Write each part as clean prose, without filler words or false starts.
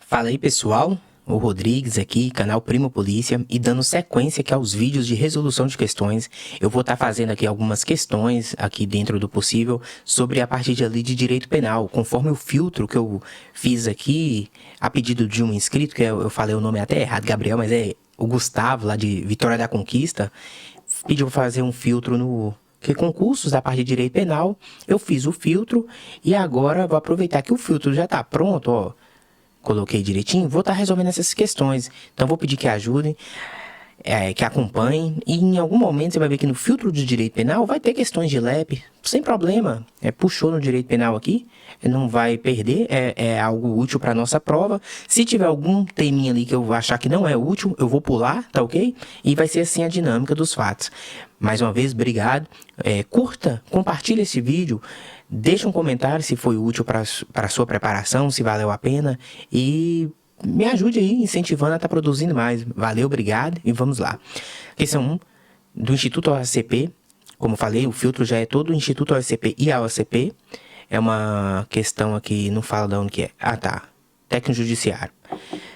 Fala aí pessoal, o Rodrigues aqui, canal Primo Polícia, e dando sequência aqui aos vídeos de resolução de questões. Eu vou estar fazendo aqui algumas questões, aqui dentro do possível, sobre a parte de lei de direito penal, conforme o filtro que eu fiz aqui, a pedido de um inscrito, que eu falei o nome até errado, Gabriel, mas é o Gustavo, lá de Vitória da Conquista, pediu para fazer um filtro no... que concursos da parte de direito penal, eu fiz o filtro, e agora vou aproveitar que o filtro já está pronto, ó. Coloquei direitinho, vou estar resolvendo essas questões. Então, vou pedir que ajudem, que acompanhem. E em algum momento você vai ver que no filtro de direito penal vai ter questões de LEP, sem problema. Puxou no direito penal aqui, não vai perder, é algo útil para a nossa prova. Se tiver algum teminha ali que eu achar que não é útil, eu vou pular, tá ok? E vai ser assim a dinâmica dos fatos. Mais uma vez, obrigado. Curta, compartilhe esse vídeo. Deixa um comentário se foi útil para a sua preparação, se valeu a pena. E me ajude aí, incentivando a estar produzindo mais. Valeu, obrigado e vamos lá. Questão 1 do Instituto OACP. Como falei, o filtro já é todo o Instituto OACP e a OACP. É uma questão aqui, não fala de onde que é. Ah, tá. Técnico Judiciário.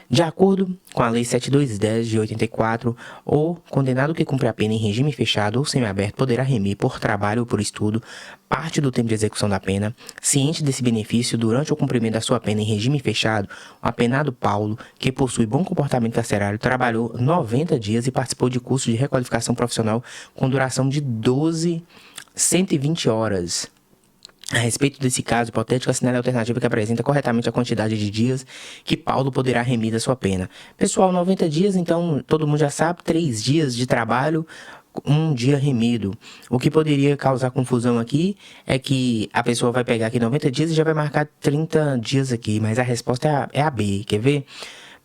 De acordo com a Lei 7210 de 84, o condenado que cumpre a pena em regime fechado ou semiaberto poderá remir por trabalho ou por estudo parte do tempo de execução da pena. Ciente desse benefício, durante o cumprimento da sua pena em regime fechado, o apenado Paulo, que possui bom comportamento carcerário, trabalhou 90 dias e participou de curso de requalificação profissional com duração de 120 horas. A respeito desse caso hipotético, assinale a alternativa que apresenta corretamente a quantidade de dias que Paulo poderá remir da sua pena. Pessoal, 90 dias, então todo mundo já sabe, 3 dias de trabalho, 1 dia remido. O que poderia causar confusão aqui é que a pessoa vai pegar aqui 90 dias e já vai marcar 30 dias aqui, mas a resposta é a B, quer ver?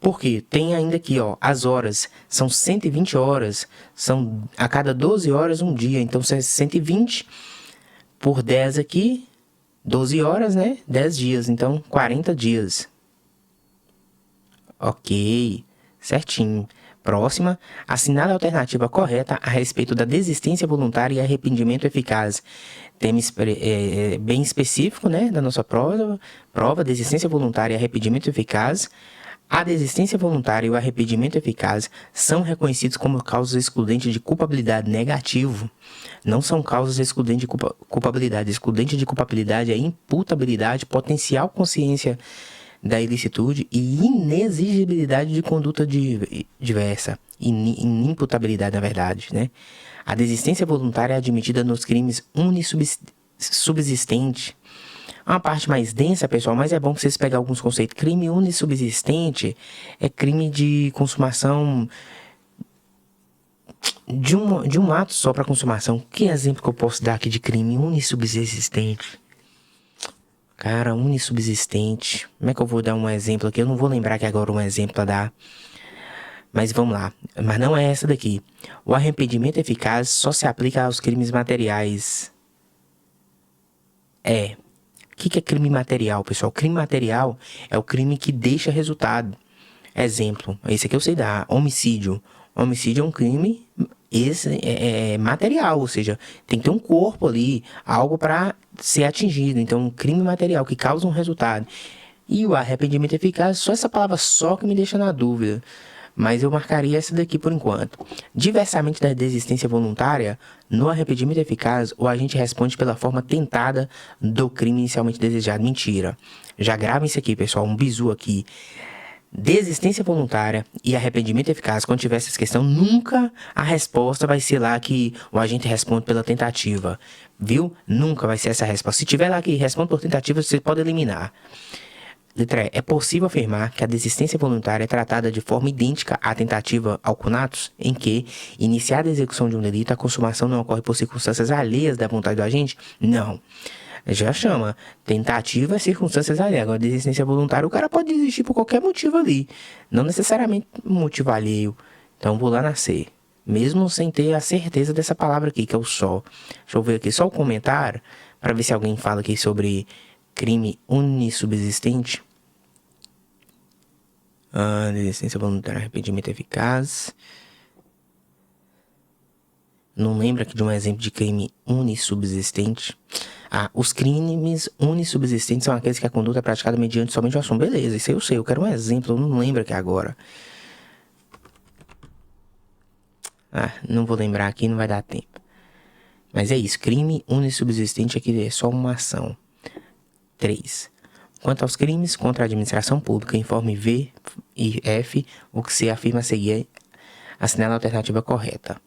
Porque tem ainda aqui, ó, as horas, são 120 horas, são a cada 12 horas um dia, então 120 por 10 aqui, 12 horas, né? 10 dias, então 40 dias. Ok, certinho. Próxima, assinale a alternativa correta a respeito da desistência voluntária e arrependimento eficaz. Tema bem específico, né, da nossa prova, desistência voluntária e arrependimento eficaz. A desistência voluntária e o arrependimento eficaz são reconhecidos como causas excludentes de culpabilidade negativo. Não são causas excludentes de culpabilidade. Excludente de culpabilidade é imputabilidade, potencial consciência da ilicitude e inexigibilidade de conduta diversa. Inimputabilidade, na verdade, né? A desistência voluntária é admitida nos crimes unissubsistentes. Uma parte mais densa, pessoal, mas é bom que vocês peguem alguns conceitos. Crime unissubsistente é crime de consumação de um ato só para consumação. Que exemplo que eu posso dar aqui de crime unissubsistente? Cara, unissubsistente. Como é que eu vou dar um exemplo aqui? Eu não vou lembrar aqui agora um exemplo a dar. Mas vamos lá. Mas não é essa daqui. O arrependimento eficaz só se aplica aos crimes materiais. O que é crime material, pessoal? Crime material é o crime que deixa resultado. Exemplo, esse aqui eu sei dar, homicídio. Homicídio é um crime material, ou seja, tem que ter um corpo ali, algo para ser atingido. Então, crime material que causa um resultado. E o arrependimento eficaz, só essa palavra só que me deixa na dúvida. Mas eu marcaria essa daqui por enquanto. Diversamente da desistência voluntária, no arrependimento eficaz, o agente responde pela forma tentada do crime inicialmente desejado. Mentira. Já gravem isso aqui, pessoal. Um bizu aqui. Desistência voluntária e arrependimento eficaz, quando tiver essa questão, nunca a resposta vai ser lá que o agente responde pela tentativa. Viu? Nunca vai ser essa a resposta. Se tiver lá que responde por tentativa, você pode eliminar. Letra E. É possível afirmar que a desistência voluntária é tratada de forma idêntica à tentativa ao conatus, em que, iniciada a execução de um delito, a consumação não ocorre por circunstâncias alheias da vontade do agente? Não. Já chama. Tentativa é circunstâncias alheias. Agora, desistência voluntária, o cara pode desistir por qualquer motivo ali. Não necessariamente motivo alheio. Então, vou lá na C. Mesmo sem ter a certeza dessa palavra aqui, que é o só. Deixa eu ver aqui só o comentário, para ver se alguém fala aqui sobre crime unissubsistente. Desistência voluntária, arrependimento eficaz. Não lembro aqui de um exemplo de crime unissubsistente. Os crimes unissubsistentes são aqueles que a conduta é praticada mediante somente uma ação. Beleza, isso aí eu sei, eu quero um exemplo, eu não lembro aqui agora. Não vou lembrar aqui, não vai dar tempo. Mas é isso, crime unissubsistente aqui é só uma ação. 3. Quanto aos crimes contra a administração pública, informe V e F o que se afirma a seguir, assinala a alternativa correta.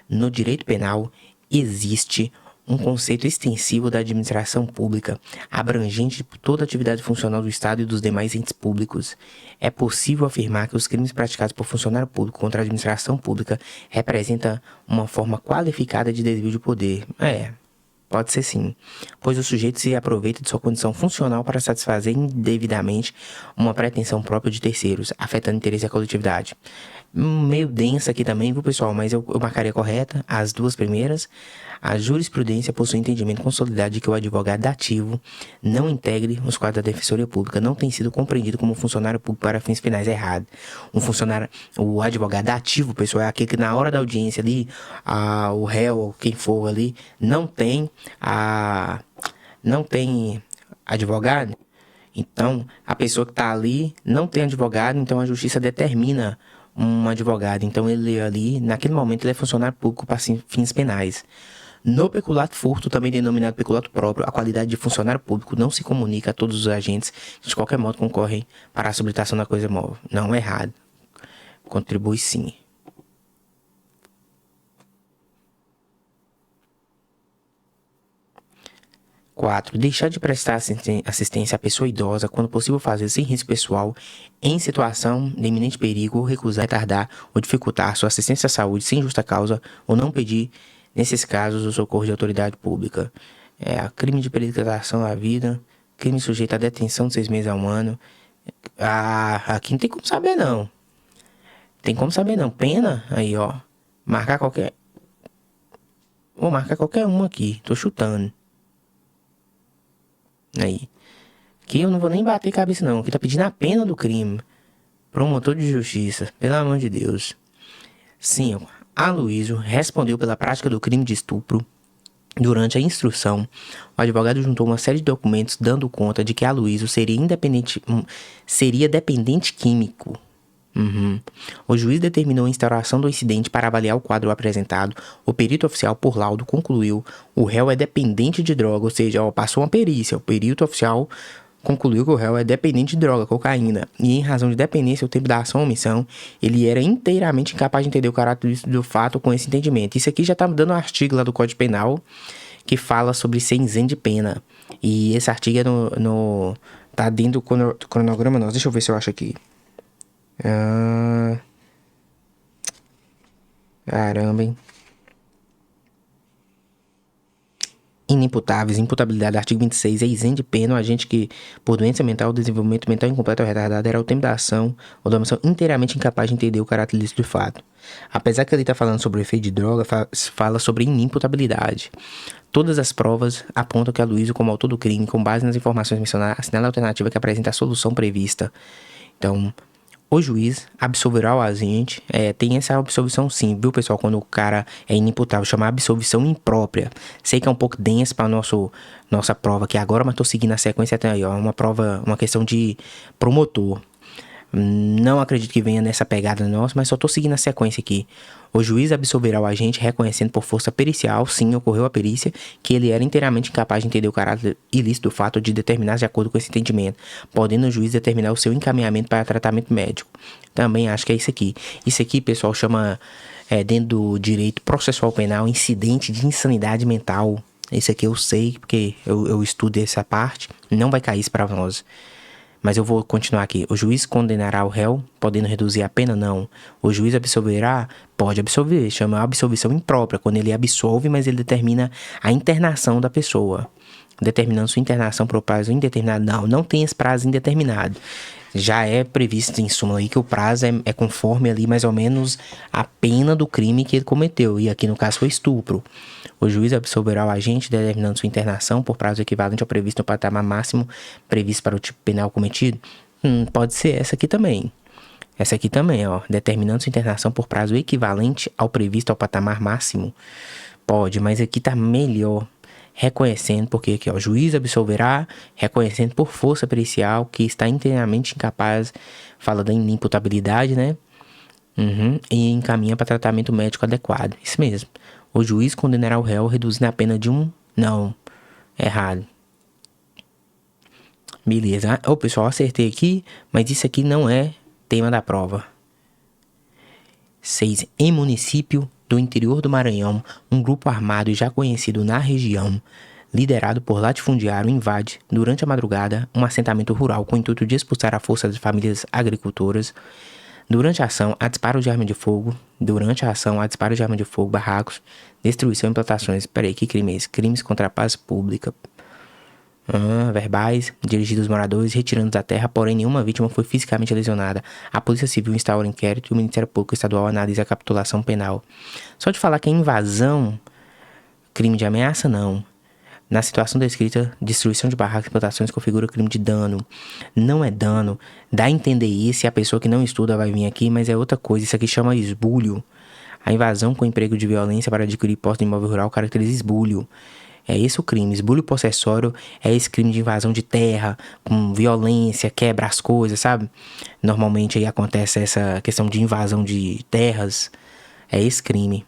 No direito penal, existe um conceito extensivo da administração pública, abrangente por toda a atividade funcional do Estado e dos demais entes públicos. É possível afirmar que os crimes praticados por funcionário público contra a administração pública representam uma forma qualificada de desvio de poder. Pode ser sim, pois o sujeito se aproveita de sua condição funcional para satisfazer indevidamente uma pretensão própria de terceiros, afetando o interesse da coletividade. Meio densa aqui também, viu, pessoal? Mas eu marcaria correta as duas primeiras. A jurisprudência possui entendimento consolidado de que o advogado ativo não integre os quadros da Defensoria Pública, não tem sido compreendido como funcionário público para fins penais. Errado. O advogado ativo, pessoal, é aquele que na hora da audiência ali, o réu, quem for ali, não tem advogado. Então, a pessoa que está ali não tem advogado, então a justiça determina um advogado. Então, ele ali, naquele momento, ele é funcionário público para fins penais. No peculato furto, também denominado peculato próprio, a qualidade de funcionário público não se comunica a todos os agentes que de qualquer modo concorrem para a habilitação da coisa móvel. Não é errado. Contribui sim. 4. Deixar de prestar assistência à pessoa idosa quando possível fazer sem risco pessoal, em situação de iminente perigo, ou recusar, retardar ou dificultar sua assistência à saúde sem justa causa, ou não pedir, nesses casos, o socorro de autoridade pública. Crime de periculosação à vida, crime sujeito à detenção de 6 meses a 1 ano. Aqui não tem como saber, não. Tem como saber, não. Pena, aí, ó. Marcar qualquer... Vou marcar qualquer um aqui, tô chutando. Aí. Aqui eu não vou nem bater cabeça, não. Aqui tá pedindo a pena do crime. Promotor de justiça, pelo amor de Deus. 5. Aloysio respondeu pela prática do crime de estupro. Durante a instrução, o advogado juntou uma série de documentos dando conta de que Aloysio seria dependente químico. O juiz determinou a instauração do incidente para avaliar o quadro apresentado. O perito oficial, por laudo, concluiu: o réu é dependente de droga, ou seja, passou uma perícia. O perito oficial concluiu que o réu é dependente de droga, cocaína, e em razão de dependência ao tempo da ação ou omissão, ele era inteiramente incapaz de entender o caráter do fato com esse entendimento. Isso aqui já tá dando um artigo lá do Código Penal que fala sobre ser isento de pena. E esse artigo tá dentro do cronograma nosso. Deixa eu ver se eu acho aqui. Caramba, hein? Inimputáveis, imputabilidade, artigo 26, é isento de pena o agente que, por doença mental, desenvolvimento mental incompleto ou retardado, era ao tempo da ação ou da omissão inteiramente incapaz de entender o caráter ilícito do fato. Apesar que ele está falando sobre o efeito de droga, fala sobre inimputabilidade. Todas as provas apontam que Aloysio, como autor do crime, com base nas informações mencionadas, assinala a alternativa que apresenta a solução prevista. Então, o juiz absolverá o agente. Tem essa absolvição sim, viu, pessoal? Quando o cara é inimputável, chama absolvição imprópria. Sei que é um pouco denso para nossa prova aqui agora, mas tô seguindo a sequência até aí, ó. Uma questão de promotor. Não acredito que venha nessa pegada nossa, mas só tô seguindo a sequência aqui. O juiz absolverá o agente reconhecendo por força pericial, sim, ocorreu a perícia, que ele era inteiramente incapaz de entender o caráter ilícito do fato de determinar de acordo com esse entendimento, podendo o juiz determinar o seu encaminhamento para tratamento médico. Também acho que é isso aqui. Isso aqui, pessoal, chama, dentro do direito processual penal, incidente de insanidade mental. Isso aqui eu sei, porque eu estudo essa parte, não vai cair isso para nós. Mas eu vou continuar aqui. O juiz condenará o réu, podendo reduzir a pena? Não. O juiz absolverá? Pode absolver. Chama absolvição imprópria, quando ele absolve, mas ele determina a internação da pessoa. Determinando sua internação por prazo indeterminado. Não tem esse prazo indeterminado. Já é previsto em súmula aí que o prazo é conforme ali mais ou menos a pena do crime que ele cometeu. E aqui no caso foi estupro. O juiz absolverá o agente determinando sua internação por prazo equivalente ao previsto no patamar máximo previsto para o tipo penal cometido. Pode ser essa aqui também. Essa aqui também, ó. Determinando sua internação por prazo equivalente ao previsto ao patamar máximo. Pode, mas aqui tá melhor. reconhecendo, porque aqui, ó, o juiz absolverá, reconhecendo por força pericial que está inteiramente incapaz, fala da inimputabilidade, né? E encaminha para tratamento médico adequado. Isso mesmo. O juiz condenará o réu reduzindo a pena de um... Não, errado. Beleza. Ô, pessoal, acertei aqui, mas isso aqui não é tema da prova. 6. Em município do interior do Maranhão, um grupo armado já conhecido na região, liderado por latifundiário, invade, durante a madrugada, um assentamento rural com o intuito de expulsar a força das famílias agricultoras. Durante a ação, há disparo de arma de fogo. Barracos, destruição e implantações. Peraí, que crime é esse? Crimes contra a paz pública. Verbais, dirigidos aos moradores, retirando da terra, porém nenhuma vítima foi fisicamente lesionada. A Polícia Civil instaura inquérito e o Ministério Público Estadual analisa a capitulação penal. Só de falar que é invasão, crime de ameaça, não. Na situação descrita, destruição de barracos e plantações configura crime de dano. Não é dano. Dá a entender isso, e a pessoa que não estuda vai vir aqui, mas é outra coisa. Isso aqui chama esbulho. A invasão com emprego de violência para adquirir posse de imóvel rural caracteriza esbulho. É esse o crime. Esbulho possessório é esse crime de invasão de terra, com violência, quebra as coisas, sabe? Normalmente aí acontece essa questão de invasão de terras. É esse crime.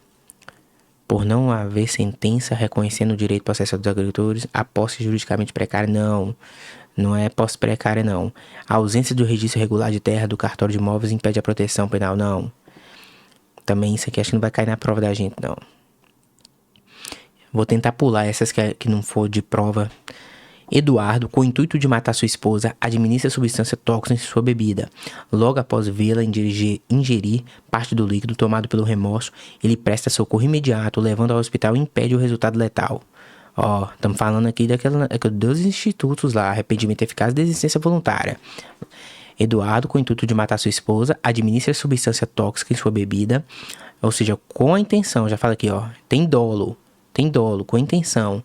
Por não haver sentença reconhecendo o direito possessório dos agricultores, a posse juridicamente precária, não é posse precária, não. A ausência do registro regular de terra do cartório de imóveis impede a proteção penal, não. Também isso aqui acho que não vai cair na prova da gente, não. Vou tentar pular essas que não for de prova. Eduardo, com o intuito de matar sua esposa, administra substância tóxica em sua bebida. Logo após vê-la ingerir parte do líquido tomado pelo remorso, ele presta socorro imediato, levando ao hospital e impede o resultado letal. Ó, estamos falando aqui dos institutos lá, arrependimento eficaz e desistência voluntária. Eduardo, com o intuito de matar sua esposa, administra substância tóxica em sua bebida, ou seja, com a intenção, já fala aqui, ó, tem dolo, com a intenção.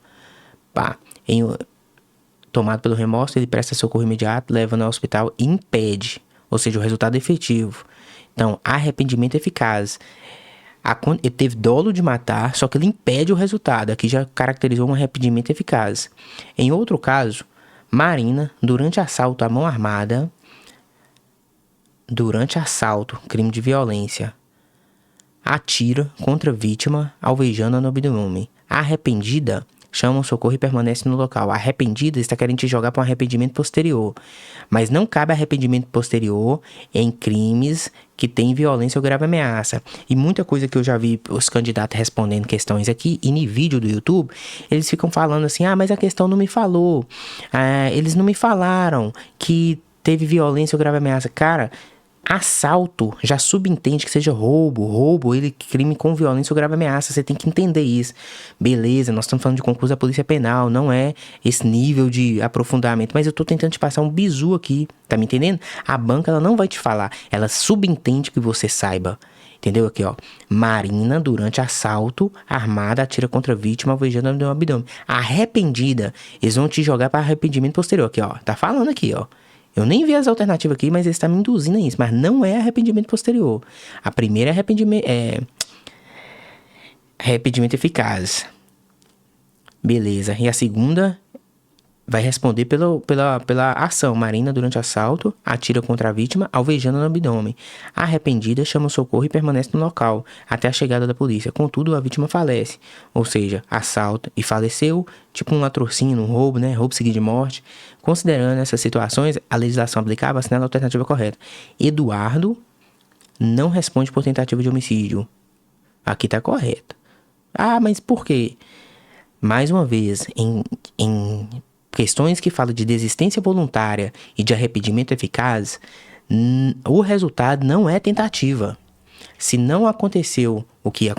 Tomado pelo remorso, ele presta socorro imediato, levando ao hospital e impede, ou seja, o resultado efetivo. Então, arrependimento eficaz. Ele teve dolo de matar, só que ele impede o resultado. Aqui já caracterizou um arrependimento eficaz. Em outro caso, Marina, durante assalto à mão armada, crime de violência, atira contra a vítima, alvejando-a no abdômen. Arrependida, chama o socorro e permanece no local. Arrependida está querendo te jogar para um arrependimento posterior. Mas não cabe arrependimento posterior em crimes que têm violência ou grave ameaça. E muita coisa que eu já vi os candidatos respondendo questões aqui, e no vídeo do YouTube, eles ficam falando assim, mas a questão não me falou. Eles não me falaram que teve violência ou grave ameaça. Cara, assalto já subentende que seja roubo, ele crime com violência ou grave ameaça, você tem que entender isso. Beleza, nós estamos falando de concurso da Polícia Penal, não é esse nível de aprofundamento, mas eu tô tentando te passar um bizu aqui, tá me entendendo? A banca, ela não vai te falar, ela subentende que você saiba. Entendeu? Aqui, ó. Marina, durante assalto, armada, atira contra a vítima, alvejando no abdômen. Arrependida, eles vão te jogar para arrependimento posterior. Aqui, ó. Tá falando aqui, ó. Eu nem vi as alternativas aqui, mas ele está me induzindo a isso. Mas não é arrependimento posterior. A primeira é arrependimento eficaz. Beleza. E a segunda vai responder pela ação. Marina, durante assalto, atira contra a vítima, alvejando no abdômen. Arrependida, chama o socorro e permanece no local, até a chegada da polícia. Contudo, a vítima falece. Ou seja, assalto e faleceu, tipo um latrocínio, um roubo, né? Roubo seguido de morte. Considerando essas situações, a legislação aplicável assinala a alternativa correta. Eduardo não responde por tentativa de homicídio. Aqui tá correto. Mas por quê? Mais uma vez, em questões que falam de desistência voluntária e de arrependimento eficaz, o resultado não é tentativa. Se não aconteceu o que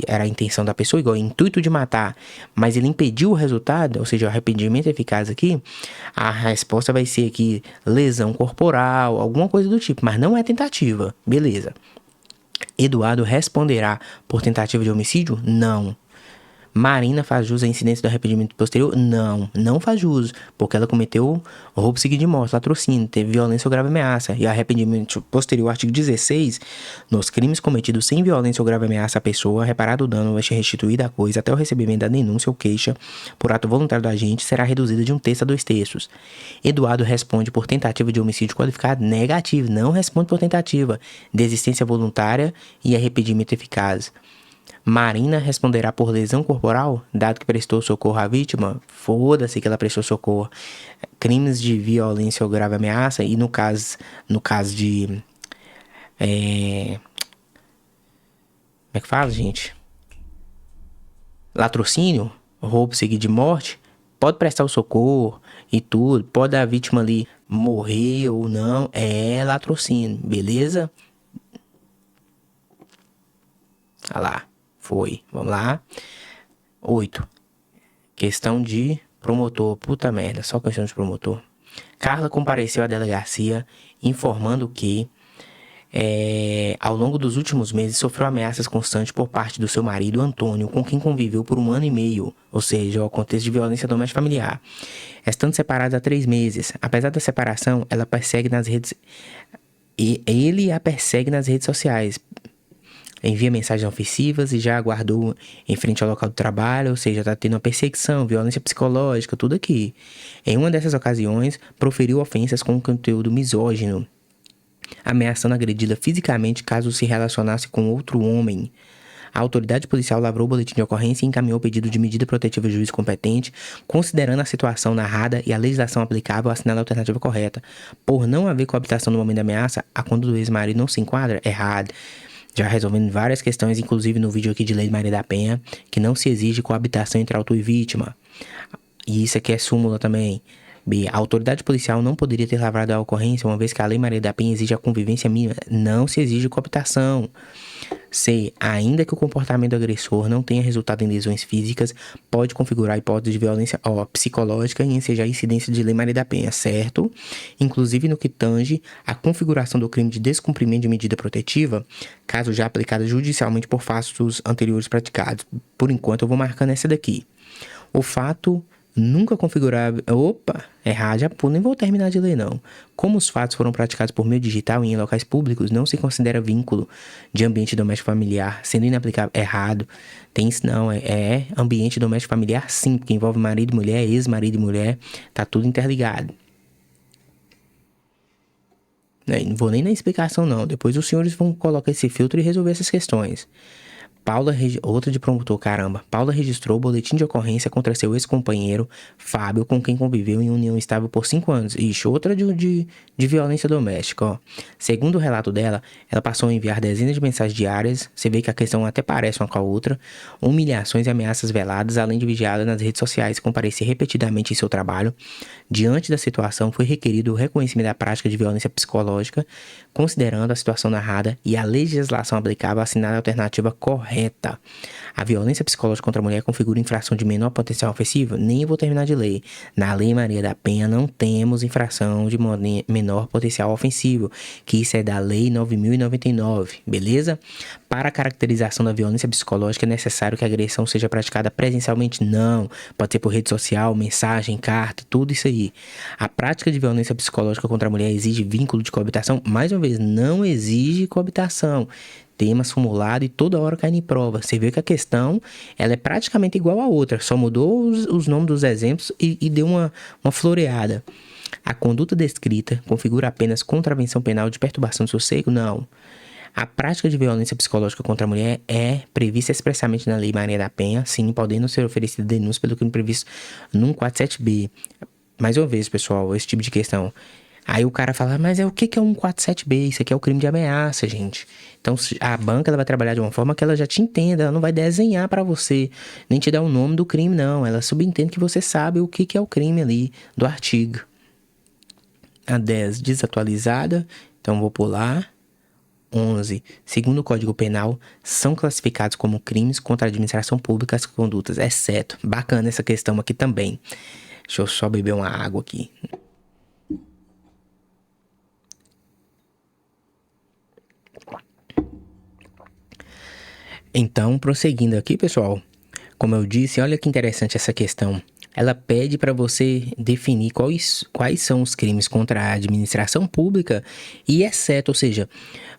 era a intenção da pessoa, igual o intuito de matar, mas ele impediu o resultado, ou seja, o arrependimento eficaz aqui, a resposta vai ser aqui lesão corporal, alguma coisa do tipo, mas não é tentativa. Beleza. Eduardo responderá por tentativa de homicídio? Não. Marina faz jus à incidência do arrependimento posterior? Não, não faz jus, porque ela cometeu roubo seguido de morte, latrocínio, teve violência ou grave ameaça. E arrependimento posterior, artigo 16, nos crimes cometidos sem violência ou grave ameaça à pessoa, reparado o dano vai ser restituída a coisa até o recebimento da denúncia ou queixa por ato voluntário do agente, será reduzida de 1/3 a 2/3. Eduardo responde por tentativa de homicídio qualificado? Negativo, não responde por tentativa. Desistência voluntária e arrependimento eficaz. Marina responderá por lesão corporal, dado que prestou socorro à vítima? Foda-se que ela prestou socorro. Crimes de violência ou grave ameaça, e no caso de... como é que fala, gente? Latrocínio, roubo seguido de morte, pode prestar o socorro e tudo, pode a vítima ali morrer ou não, é latrocínio, beleza? Olha lá, foi, vamos lá. 8. Questão de promotor, puta merda, só questão de promotor. Carla compareceu à delegacia informando que ao longo dos últimos meses sofreu ameaças constantes por parte do seu marido Antônio, com quem conviveu por 1 ano e meio, ou seja, o contexto de violência doméstica familiar. Estando separados há 3 meses, apesar da separação, ele a persegue nas redes sociais, envia mensagens ofensivas e já aguardou em frente ao local do trabalho, ou seja, está tendo uma perseguição, violência psicológica, tudo aqui. Em uma dessas ocasiões, proferiu ofensas com conteúdo misógino, ameaçando agredi-la fisicamente caso se relacionasse com outro homem. A autoridade policial lavrou o boletim de ocorrência e encaminhou o pedido de medida protetiva ao juiz competente, considerando a situação narrada e a legislação aplicável, assinala a alternativa correta. Por não haver coabitação no momento da ameaça, a conduta do ex-marido não se enquadra? Errado. Já resolvendo várias questões, inclusive no vídeo aqui de Lei Maria da Penha, que não se exige coabitação entre autor e vítima. E isso aqui é súmula também. B. A autoridade policial não poderia ter lavrado a ocorrência, uma vez que a Lei Maria da Penha exige a convivência mínima. Não se exige coabitação. C. Ainda que o comportamento do agressor não tenha resultado em lesões físicas, pode configurar a hipótese de violência psicológica e ensejar a incidência de Lei Maria da Penha, certo? Inclusive no que tange a configuração do crime de descumprimento de medida protetiva, caso já aplicada judicialmente por fatos anteriores praticados. Por enquanto eu vou marcando essa daqui. O fato nunca configurável... Opa, errado, já nem vou terminar de ler não. Como os fatos foram praticados por meio digital e em locais públicos, não se considera vínculo de ambiente doméstico familiar, sendo inaplicável. Errado, tem isso não, é ambiente doméstico familiar sim, porque envolve marido e mulher, ex-marido e mulher, tá tudo interligado. Não vou nem na explicação não, depois os senhores vão colocar esse filtro e resolver essas questões. Outra de promotor, caramba. Paula registrou o boletim de ocorrência contra seu ex-companheiro, Fábio, com quem conviveu em união estável por 5 anos. Ixi, outra de violência doméstica, ó. Segundo o relato dela, ela passou a enviar dezenas de mensagens diárias, você vê que a questão até parece uma com a outra, humilhações e ameaças veladas, além de vigiá-la nas redes sociais, comparecer repetidamente em seu trabalho. Diante da situação, foi requerido o reconhecimento da prática de violência psicológica, considerando a situação narrada e a legislação aplicável, assinada a alternativa correta. A violência psicológica contra a mulher configura infração de menor potencial ofensivo? Nem vou terminar de ler. Na Lei Maria da Penha não temos infração de menor potencial ofensivo, que isso é da Lei 9.099, beleza? Para a caracterização da violência psicológica é necessário que a agressão seja praticada presencialmente? Não. Pode ser por rede social, mensagem, carta, tudo isso aí. A prática de violência psicológica contra a mulher exige vínculo de coabitação? Mais uma vez, não exige coabitação. Temas formulado e toda hora cai em prova. Você vê que a questão ela é praticamente igual a outra, só mudou os nomes dos exemplos e deu uma floreada. A conduta descrita configura apenas contravenção penal de perturbação do sossego? Não. A prática de violência psicológica contra a mulher é prevista expressamente na Lei Maria da Penha, sim, podendo ser oferecida denúncia pelo crime previsto no 147B. Mais uma vez, pessoal, esse tipo de questão. Aí o cara fala, mas o que é um 147B? Isso aqui é o crime de ameaça, gente. Então a banca ela vai trabalhar de uma forma que ela já te entenda, ela não vai desenhar pra você, nem te dar o nome do crime, não. Ela subentende que você sabe o que é o crime ali do artigo. A 10, desatualizada, então vou pular. 11. Segundo o Código Penal, são classificados como crimes contra a administração pública as condutas, exceto. Bacana essa questão aqui também. Deixa eu só beber uma água aqui. Então, prosseguindo aqui, pessoal. como eu disse, olha que interessante essa questão. Ela pede para você definir quais são os crimes contra a administração pública e exceto, ou seja,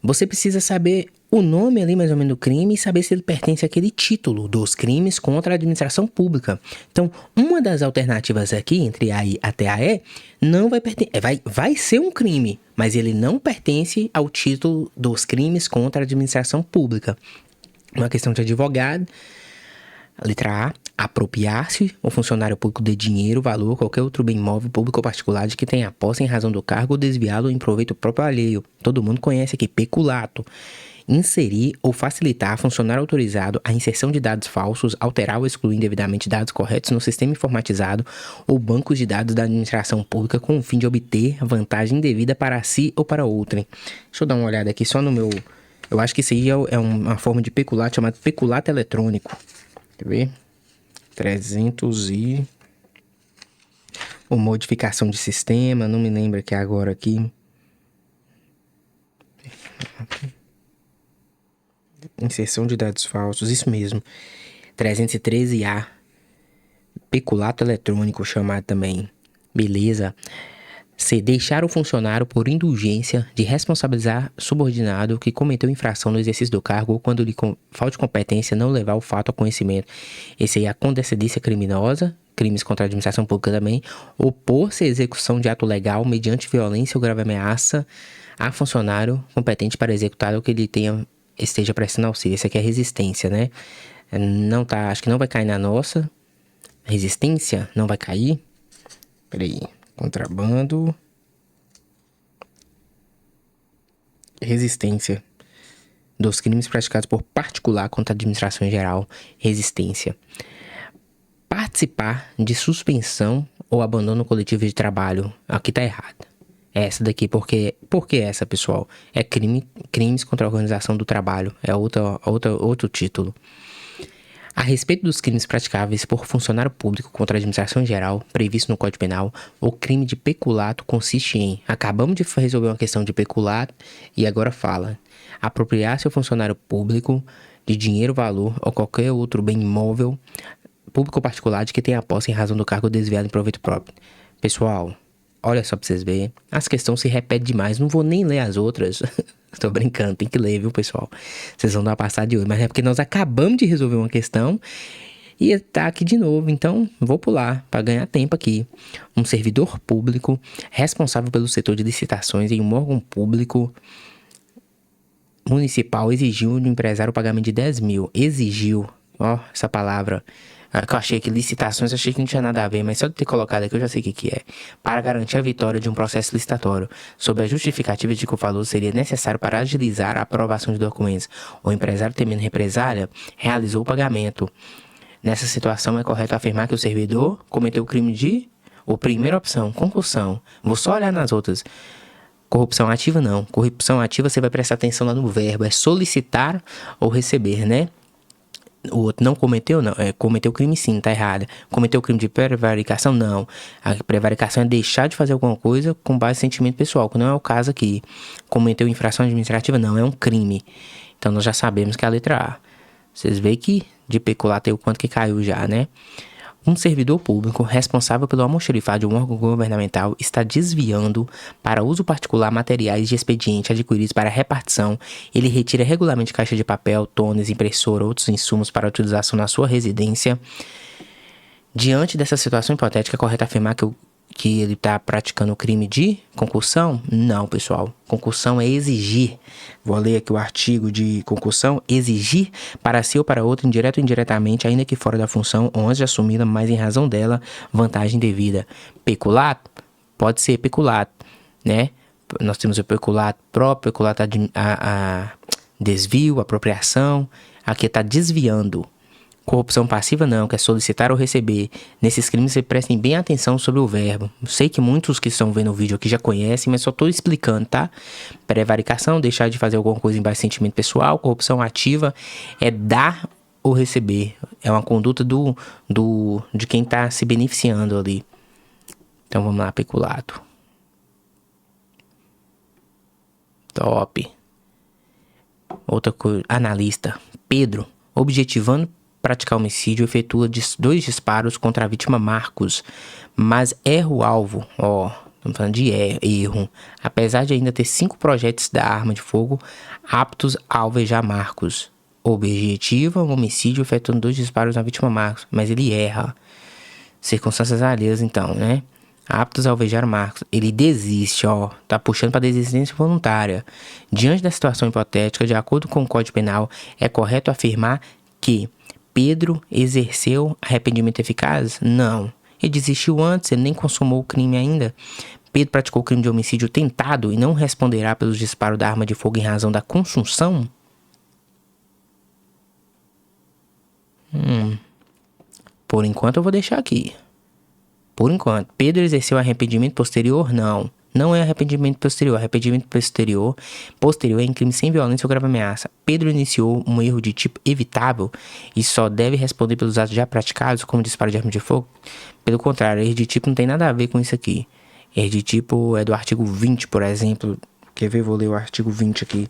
você precisa saber o nome ali mais ou menos do crime e saber se ele pertence àquele título dos crimes contra a administração pública. Então, uma das alternativas aqui, entre A e até a E, não vai pertencer, vai ser um crime, mas ele não pertence ao título dos crimes contra a administração pública. Uma questão de advogado. Letra A. Apropriar-se o funcionário público de dinheiro, valor ou qualquer outro bem imóvel público ou particular de que tenha posse em razão do cargo ou desviá-lo em proveito próprio alheio. Todo mundo conhece aqui. Peculato. Inserir ou facilitar funcionário autorizado a inserção de dados falsos, alterar ou excluir indevidamente dados corretos no sistema informatizado ou bancos de dados da administração pública com o fim de obter vantagem indevida para si ou para outrem. Deixa eu dar uma olhada aqui só no meu... Eu acho que isso aí é uma forma de peculato chamada peculato eletrônico. Quer ver? 300 e... Ou modificação de sistema, não me lembro aqui agora aqui. Inserção de dados falsos, isso mesmo. 313A. Peculato eletrônico chamado também. Beleza. C. Deixar o funcionário por indulgência de responsabilizar subordinado que cometeu infração no exercício do cargo ou quando lhe falte competência não levar o fato ao conhecimento. Esse aí é a condescendência criminosa, crimes contra a administração pública também, opor-se à execução de ato legal mediante violência ou grave ameaça a funcionário competente para executar o que ele esteja prestando auxílio. Esse aqui é resistência, né? Não tá, acho que não vai cair na nossa. Resistência não vai cair. Peraí. Contrabando. Resistência. Dos crimes praticados por particular contra a administração em geral. Resistência. Participar de suspensão ou abandono coletivo de trabalho. Aqui tá errado. Essa daqui, por que essa, pessoal? É crimes contra a organização do trabalho. É outro título. A respeito dos crimes praticáveis por funcionário público contra a administração em geral, previsto no Código Penal, o crime de peculato consiste em... Acabamos de resolver uma questão de peculato e agora fala. Apropriar-se ao funcionário público de dinheiro, valor ou qualquer outro bem imóvel, público ou particular, de que tenha posse em razão do cargo desviado em proveito próprio. Pessoal, olha só pra vocês verem. As questões se repetem demais. Não vou nem ler as outras. Tô brincando, tem que ler, viu, pessoal? Vocês vão dar uma passada de olho. Mas é porque nós acabamos de resolver uma questão e tá aqui de novo. Então, vou pular para ganhar tempo aqui. Um servidor público responsável pelo setor de licitações em um órgão público municipal exigiu do empresário o pagamento de 10 mil. Exigiu. Ó, essa palavra... que eu achei que licitações, eu achei que não tinha nada a ver, mas só de ter colocado aqui eu já sei o que é. Para garantir a vitória de um processo licitatório, sob a justificativa de que o valor seria necessário para agilizar a aprovação de documentos, o empresário temendo represália, realizou o pagamento. Nessa situação é correto afirmar que o servidor cometeu o crime de... Ou primeira opção, concussão. Vou só olhar nas outras. Corrupção ativa não. Corrupção ativa você vai prestar atenção lá no verbo, é solicitar ou receber, né? O outro não cometeu, não. Cometeu crime sim, tá errado. Cometeu crime de prevaricação, não. A prevaricação é deixar de fazer alguma coisa com base em sentimento pessoal, que não é o caso aqui. Cometeu infração administrativa, não. É um crime. Então, nós já sabemos que é a letra A. Vocês veem que de peculato tem o quanto que caiu já, né? Um servidor público responsável pelo almoxarifado de um órgão governamental está desviando para uso particular materiais de expediente adquiridos para repartição. Ele retira regularmente caixa de papel, tones, impressora, outros insumos para utilização na sua residência. Diante dessa situação hipotética, é correto afirmar que ele está praticando o crime de concussão? Não, pessoal. Concussão é exigir. Vou ler aqui o artigo de concussão. Exigir para si ou para outro, indireto ou indiretamente, ainda que fora da função, ou antes de assumida, mas em razão dela, vantagem devida. Peculato? Pode ser peculato, né? Nós temos o peculato próprio, peculato a desvio, apropriação. Aqui está desviando. Corrupção passiva não, que é solicitar ou receber. Nesses crimes, vocês prestem bem atenção sobre o verbo. Sei que muitos que estão vendo o vídeo aqui já conhecem, mas só estou explicando, tá? Prevaricação, deixar de fazer alguma coisa em base de sentimento pessoal. Corrupção ativa é dar ou receber. É uma conduta de quem está se beneficiando ali. Então vamos lá, peculato. Top. Outra coisa, analista. Pedro, objetivando praticar homicídio, efetua 2 disparos contra a vítima Marcos, mas erra o alvo. Estamos falando de erro. Apesar de ainda ter 5 projéteis da arma de fogo aptos a alvejar Marcos. Objetiva um homicídio efetuando 2 disparos na vítima Marcos, mas ele erra. Circunstâncias alheias, então, né? Aptos a alvejar Marcos. Ele desiste, tá puxando para desistência voluntária. Diante da situação hipotética, de acordo com o Código Penal, é correto afirmar que Pedro exerceu arrependimento eficaz? Não. Ele desistiu antes, ele nem consumou o crime ainda. Pedro praticou o crime de homicídio tentado e não responderá pelos disparos da arma de fogo em razão da consunção? Por enquanto eu vou deixar aqui. Por enquanto. Pedro exerceu arrependimento posterior? Não. Não é arrependimento posterior. Arrependimento posterior é em crime sem violência ou grave ameaça. Pedro iniciou um erro de tipo evitável e só deve responder pelos atos já praticados, como disparo de arma de fogo. Pelo contrário, erro de tipo não tem nada a ver com isso aqui. Erro de tipo é do artigo 20, por exemplo. Quer ver? Vou ler o artigo 20 aqui,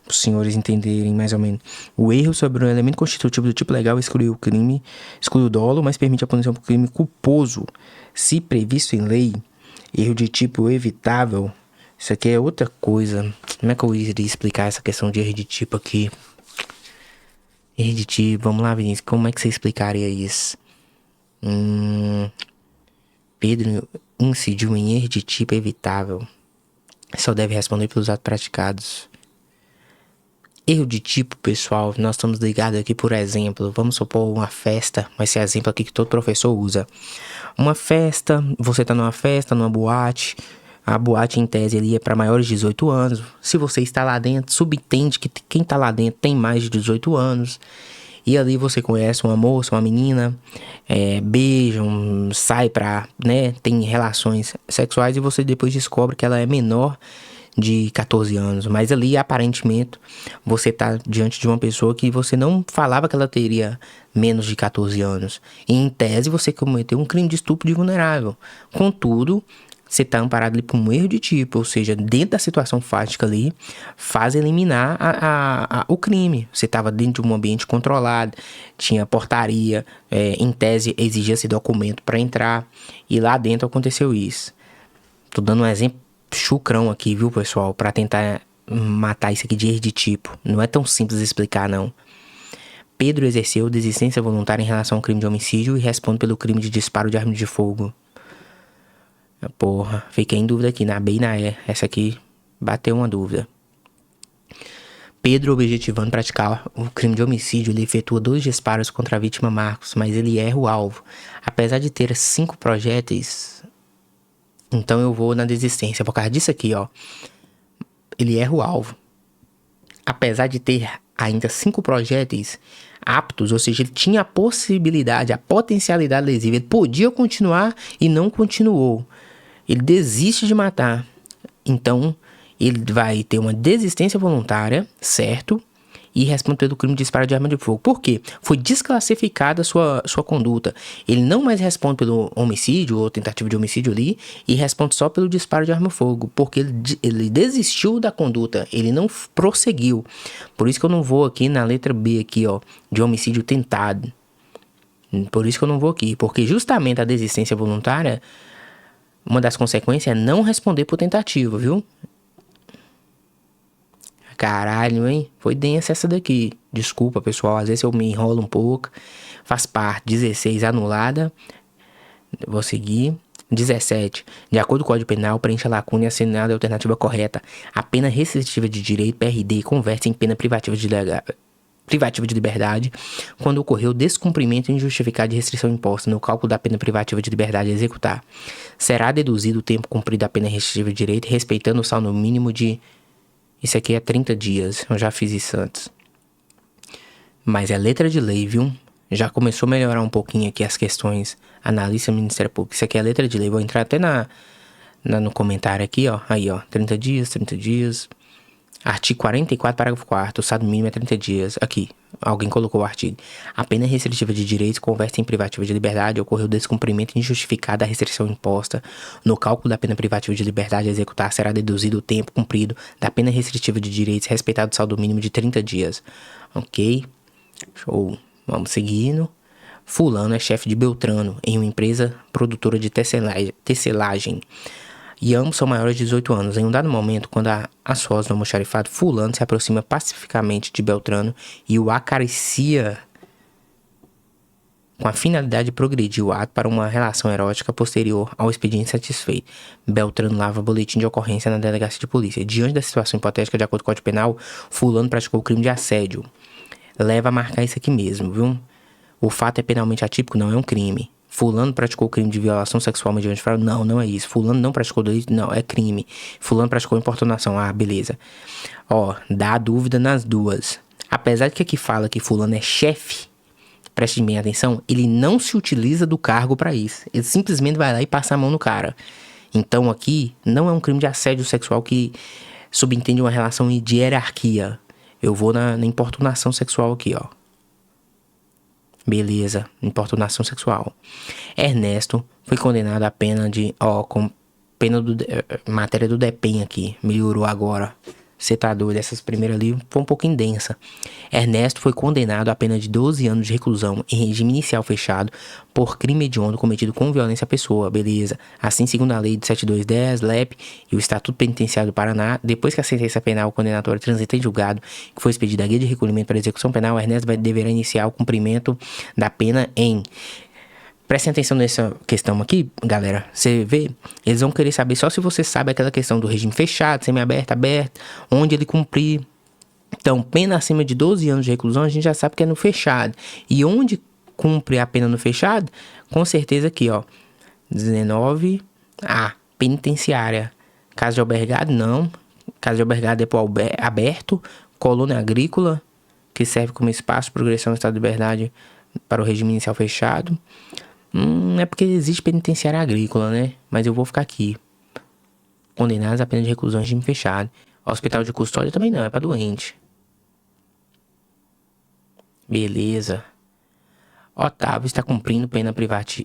para os senhores entenderem mais ou menos. O erro sobre um elemento constitutivo do tipo legal exclui o crime, exclui o dolo, mas permite a punição por crime culposo, se previsto em lei. Erro de tipo evitável, isso aqui é outra coisa. Como é que eu iria explicar essa questão de erro de tipo aqui? Erro de tipo, vamos lá, Vinícius, como é que você explicaria isso? Pedro incidiu em erro de tipo evitável. Só deve responder pelos atos praticados. Erro de tipo, pessoal, nós estamos ligados aqui, por exemplo, vamos supor uma festa, vai ser exemplo aqui que todo professor usa. Uma festa, você tá numa festa, numa boate, a boate em tese ali é para maiores de 18 anos. Se você está lá dentro, subentende que quem tá lá dentro tem mais de 18 anos. E ali você conhece uma moça, uma menina, beijam, sai pra, né, tem relações sexuais e você depois descobre que ela é menor de 14 anos, mas ali aparentemente você tá diante de uma pessoa que você não falava que ela teria menos de 14 anos. E em tese você cometeu um crime de estupro de vulnerável. Contudo, você tá amparado ali por um erro de tipo, ou seja, dentro da situação fática ali, faz eliminar o crime. Você estava dentro de um ambiente controlado, tinha portaria, em tese exigia-se documento para entrar, e lá dentro aconteceu isso. Tô dando um exemplo chucrão aqui, viu, pessoal? Pra tentar matar isso aqui de erro de tipo. Não é tão simples explicar, não. Pedro exerceu desistência voluntária em relação ao crime de homicídio e responde pelo crime de disparo de arma de fogo. Porra, fiquei em dúvida aqui, na B e na E. Essa aqui bateu uma dúvida. Pedro, objetivando praticar o crime de homicídio, ele efetua 2 disparos contra a vítima Marcos, mas ele erra o alvo. Apesar de ter 5 projéteis... Então eu vou na desistência, por causa disso aqui, ele erra o alvo. Apesar de ter ainda 5 projéteis aptos, ou seja, ele tinha a possibilidade, a potencialidade lesiva. Ele podia continuar e não continuou. Ele desiste de matar. Então, ele vai ter uma desistência voluntária, certo? E responde pelo crime de disparo de arma de fogo. Por quê? Foi desclassificada a sua conduta. Ele não mais responde pelo homicídio ou tentativa de homicídio ali e responde só pelo disparo de arma de fogo, porque ele desistiu da conduta, ele não prosseguiu. Por isso que eu não vou aqui na letra B aqui, de homicídio tentado. Por isso que eu não vou aqui, porque justamente a desistência voluntária, uma das consequências é não responder por tentativa, viu? Caralho, hein? Foi densa essa daqui. Desculpa, pessoal. Às vezes eu me enrolo um pouco. Faz parte. 16, anulada. Vou seguir. 17. De acordo com o Código Penal, preencha a lacuna e assinale a alternativa correta. A pena restritiva de direito, PRD, converte em pena privativa de liberdade quando ocorreu descumprimento injustificado de restrição imposta no cálculo da pena privativa de liberdade a executar. Será deduzido o tempo cumprido da pena restritiva de direito, respeitando o saldo mínimo de... Isso aqui é 30 dias, eu já fiz isso antes. Mas é letra de lei, viu? Já começou a melhorar um pouquinho aqui as questões. Analista do Ministério Público. Isso aqui é letra de lei. Vou entrar até no comentário aqui, Aí, 30 dias, 30 dias. Artigo 44, parágrafo 4º. O saldo mínimo é 30 dias. Aqui, alguém colocou o artigo. A pena restritiva de direitos converte em privativa de liberdade. Ocorreu descumprimento injustificado da restrição imposta. No cálculo da pena privativa de liberdade a executar, será deduzido o tempo cumprido da pena restritiva de direitos, respeitado o saldo mínimo de 30 dias. Ok? Show. Vamos seguindo. Fulano é chefe de Beltrano em uma empresa produtora de tecelagem. E ambos são maiores de 18 anos. Em um dado momento, quando a sós do almoxarifado, Fulano se aproxima pacificamente de Beltrano e o acaricia com a finalidade de progredir o ato para uma relação erótica posterior ao expediente satisfeito. Beltrano lava boletim de ocorrência na delegacia de polícia. Diante da situação hipotética, de acordo com o Código Penal, Fulano praticou o crime de assédio. Leva a marcar isso aqui mesmo, viu? O fato é penalmente atípico, não é um crime. Fulano praticou o crime de violação sexual mediante fraude? Não, não é isso. Fulano não praticou delito? Não, é crime. Fulano praticou importunação? Ah, beleza. Ó, dá dúvida nas duas. Apesar de que aqui fala que Fulano é chefe, preste bem atenção, ele não se utiliza do cargo para isso. Ele simplesmente vai lá e passa a mão no cara. Então aqui não é um crime de assédio sexual que subentende uma relação de hierarquia. Eu vou na importunação sexual aqui, ó. Beleza, importunação sexual. Ernesto foi condenado a pena de... Ó, com pena do... matéria do DEPEN aqui. Melhorou agora. Você tá doido, essas primeiras ali foi um pouquinho densa. Ernesto foi condenado a pena de 12 anos de reclusão em regime inicial fechado por crime hediondo cometido com violência à pessoa, beleza. Assim, segundo a lei de 7210, LEP e o Estatuto Penitenciário do Paraná, depois que a sentença penal condenatória transita em julgado, que foi expedida a guia de recolhimento para execução penal, Ernesto deverá iniciar o cumprimento da pena em... Prestem atenção nessa questão aqui, galera. Você vê, eles vão querer saber só se você sabe aquela questão do regime fechado, semiaberto, aberto, onde ele cumprir. Então, pena acima de 12 anos de reclusão, a gente já sabe que é no fechado. E onde cumpre a pena no fechado? Com certeza aqui, ó. 19A, penitenciária. Casa de albergado, não. Casa de albergado é para o aberto. Colônia agrícola, que serve como espaço de progressão do estado de liberdade para o regime inicial fechado. É porque existe penitenciária agrícola, né? Mas eu vou ficar aqui. Condenados a pena de reclusão em regime fechado. Hospital de custódia também não, é pra doente. Beleza. Otávio está cumprindo pena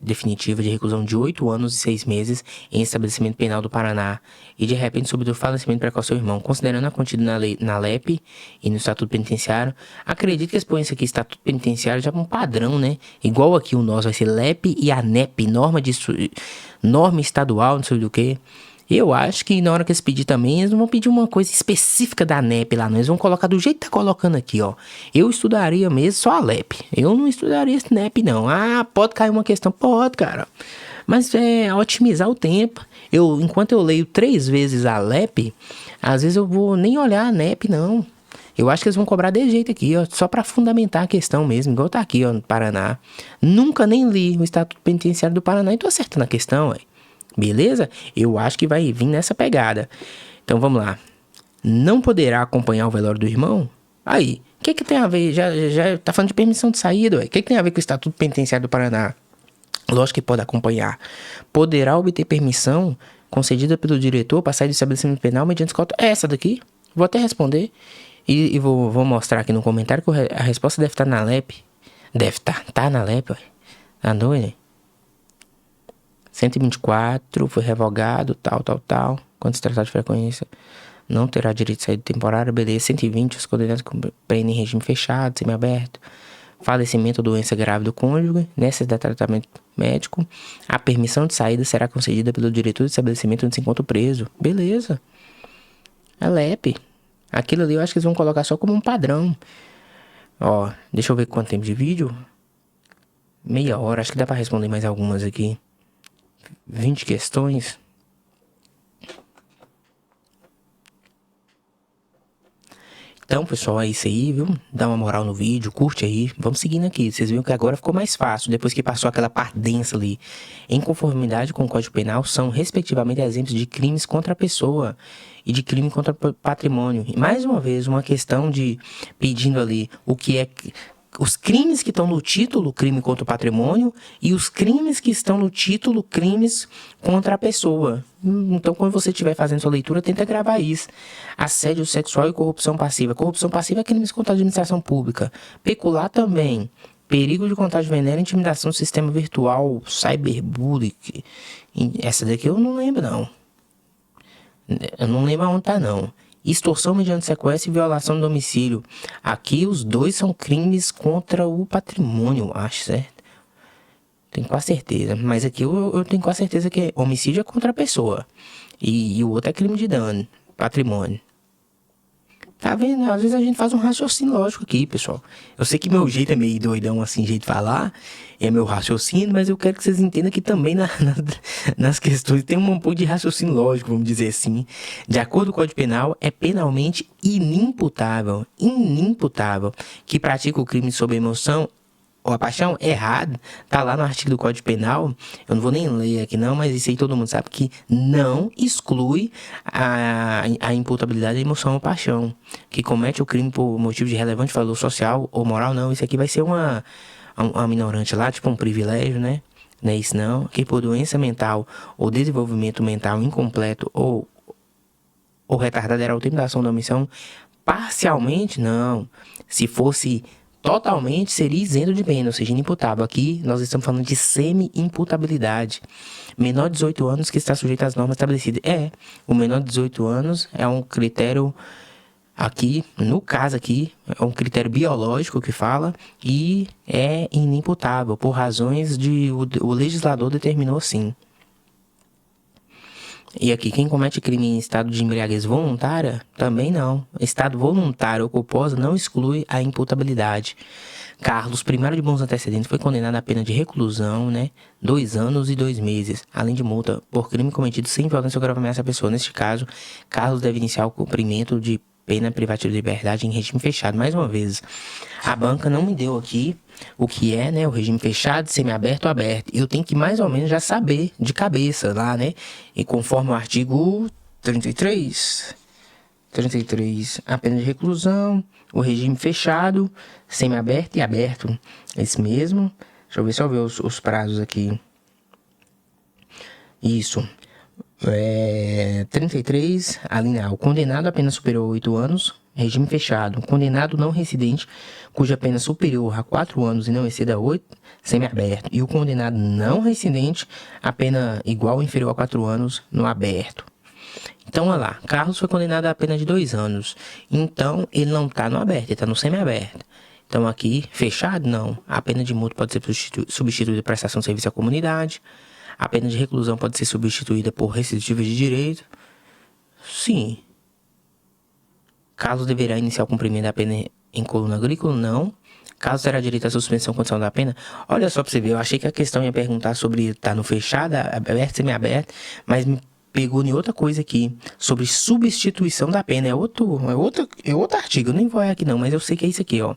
definitiva de reclusão de 8 anos e 6 meses em estabelecimento penal do Paraná e de repente sobre o falecimento precoce do seu irmão. Considerando a contida na LEP e no Estatuto Penitenciário, acredito que eles põem isso aqui, Estatuto Penitenciário, já é um padrão, né? Igual aqui o nosso vai ser LEP e ANEP, norma estadual, não sei do que. Eu acho que na hora que eles pedirem também, eles não vão pedir uma coisa específica da NEP lá, não. Eles vão colocar do jeito que tá colocando aqui, ó. Eu estudaria mesmo só a LEP. Eu não estudaria esse NEP, não. Ah, pode cair uma questão? Pode, cara. Mas é otimizar o tempo. Enquanto eu leio 3 vezes a LEP, às vezes eu vou nem olhar a NEP, não. Eu acho que eles vão cobrar desse jeito aqui, ó. Só pra fundamentar a questão mesmo, igual tá aqui, ó, no Paraná. Nunca nem li o Estatuto Penitenciário do Paraná e tô acertando a questão, ué. Beleza? Eu acho que vai vir nessa pegada. Então vamos lá. Não poderá acompanhar o velório do irmão? Aí, o que tem a ver? Já tá falando de permissão de saída, ué. O que tem a ver com o Estatuto Penitenciário do Paraná? Lógico que pode acompanhar. Poderá obter permissão concedida pelo diretor para sair do estabelecimento penal mediante escolta. É essa daqui. Vou até responder. E vou mostrar aqui no comentário que a resposta deve estar na LEP. Deve estar. Tá na LEP, ué. Tá doido, né? 124, foi revogado, tal. Quando se tratar de frequência, não terá direito de saída temporária, beleza. 120, os condenados prendem em regime fechado, semiaberto. Falecimento ou doença grave do cônjuge, necessidade de tratamento médico. A permissão de saída será concedida pelo diretor do estabelecimento onde se encontra o preso. Beleza. A LEP. Aquilo ali eu acho que eles vão colocar só como um padrão. Ó, deixa eu ver quanto tempo de vídeo. Meia hora, acho que dá pra responder mais algumas aqui. 20 questões. Então, pessoal, é isso aí, viu? Dá uma moral no vídeo, curte aí. Vamos seguindo aqui. Vocês viram que agora ficou mais fácil, depois que passou aquela parte densa ali. Em conformidade com o Código Penal, são, respectivamente, exemplos de crimes contra a pessoa e de crime contra o patrimônio. E, mais uma vez, uma questão de pedindo ali o que é... Os crimes que estão no título, crime contra o patrimônio, e os crimes que estão no título, crimes contra a pessoa. Então, quando você estiver fazendo sua leitura, tenta gravar isso. Assédio sexual e corrupção passiva. Corrupção passiva é crimes contra a administração pública. Pecular também. Perigo de contágio venérea, intimidação do sistema virtual, cyberbullying. Essa daqui eu não lembro, não. Eu não lembro aonde tá, não. extorsão mediante sequestro e violação do domicílio. Aqui os dois são crimes contra o patrimônio, eu acho, certo? Tenho quase certeza. Mas aqui eu tenho quase certeza que homicídio é contra a pessoa. E o outro é crime de dano, patrimônio. Tá vendo? Às vezes a gente faz um raciocínio lógico aqui, pessoal. Eu sei que meu jeito é meio doidão, assim, jeito de falar. É meu raciocínio, mas eu quero que vocês entendam que também nas questões tem um pouco de raciocínio lógico, vamos dizer assim. De acordo com o Código Penal, é penalmente inimputável que pratica o crime sob emoção ou a paixão errada, tá lá no artigo do Código Penal, eu não vou nem ler aqui não, mas isso aí todo mundo sabe que não exclui a imputabilidade da emoção ou paixão, que comete o crime por motivo de relevante valor social ou moral, não, isso aqui vai ser uma minorante lá, tipo um privilégio, né? Não é isso não, que por doença mental ou desenvolvimento mental incompleto ou retardado era o tempo da ação da omissão, parcialmente, não, se fosse totalmente seria isento de pena, ou seja, inimputável. Aqui nós estamos falando de semi-imputabilidade. Menor de 18 anos que está sujeito às normas estabelecidas. O menor de 18 anos é um critério aqui, no caso aqui, é um critério biológico que fala e é inimputável por razões de o legislador determinou assim. E aqui, quem comete crime em estado de embriaguez voluntária, também não. Estado voluntário ou culposo não exclui a imputabilidade. Carlos, primário de bons antecedentes, foi condenado à pena de reclusão, 2 anos e 2 meses, além de multa por crime cometido sem violência ou grave ameaça à pessoa. Neste caso, Carlos deve iniciar o cumprimento de pena privativa de liberdade em regime fechado. Mais uma vez, a banca não me deu aqui o que é, o regime fechado, semiaberto ou aberto. Eu tenho que mais ou menos já saber de cabeça lá, E conforme o artigo 33, a pena de reclusão, o regime fechado, semiaberto e aberto. Esse mesmo. Deixa eu ver só ver os prazos aqui. Isso. 33, a linha A. O condenado a pena superior a 8 anos, regime fechado. Condenado não residente, cuja pena superior a 4 anos e não exceda 8, semiaberto. E o condenado não residente, a pena igual ou inferior a 4 anos, no aberto. Então, olha lá. Carlos foi condenado a pena de 2 anos. Então, ele não está no aberto, ele está no semiaberto. Então, aqui, fechado, não. A pena de multa pode ser substituída por prestação de serviço à comunidade. A pena de reclusão pode ser substituída por restritiva de direito. Sim. Carlos deverá iniciar o cumprimento da pena em coluna agrícola? Não. Carlos terá direito à suspensão condicional da pena? Olha só pra você ver, eu achei que a questão ia perguntar sobre estar no fechado, aberto, semi-aberto, mas me pegou em outra coisa aqui, sobre substituição da pena. É outro artigo, eu nem vou aqui não, mas eu sei que é isso aqui, ó.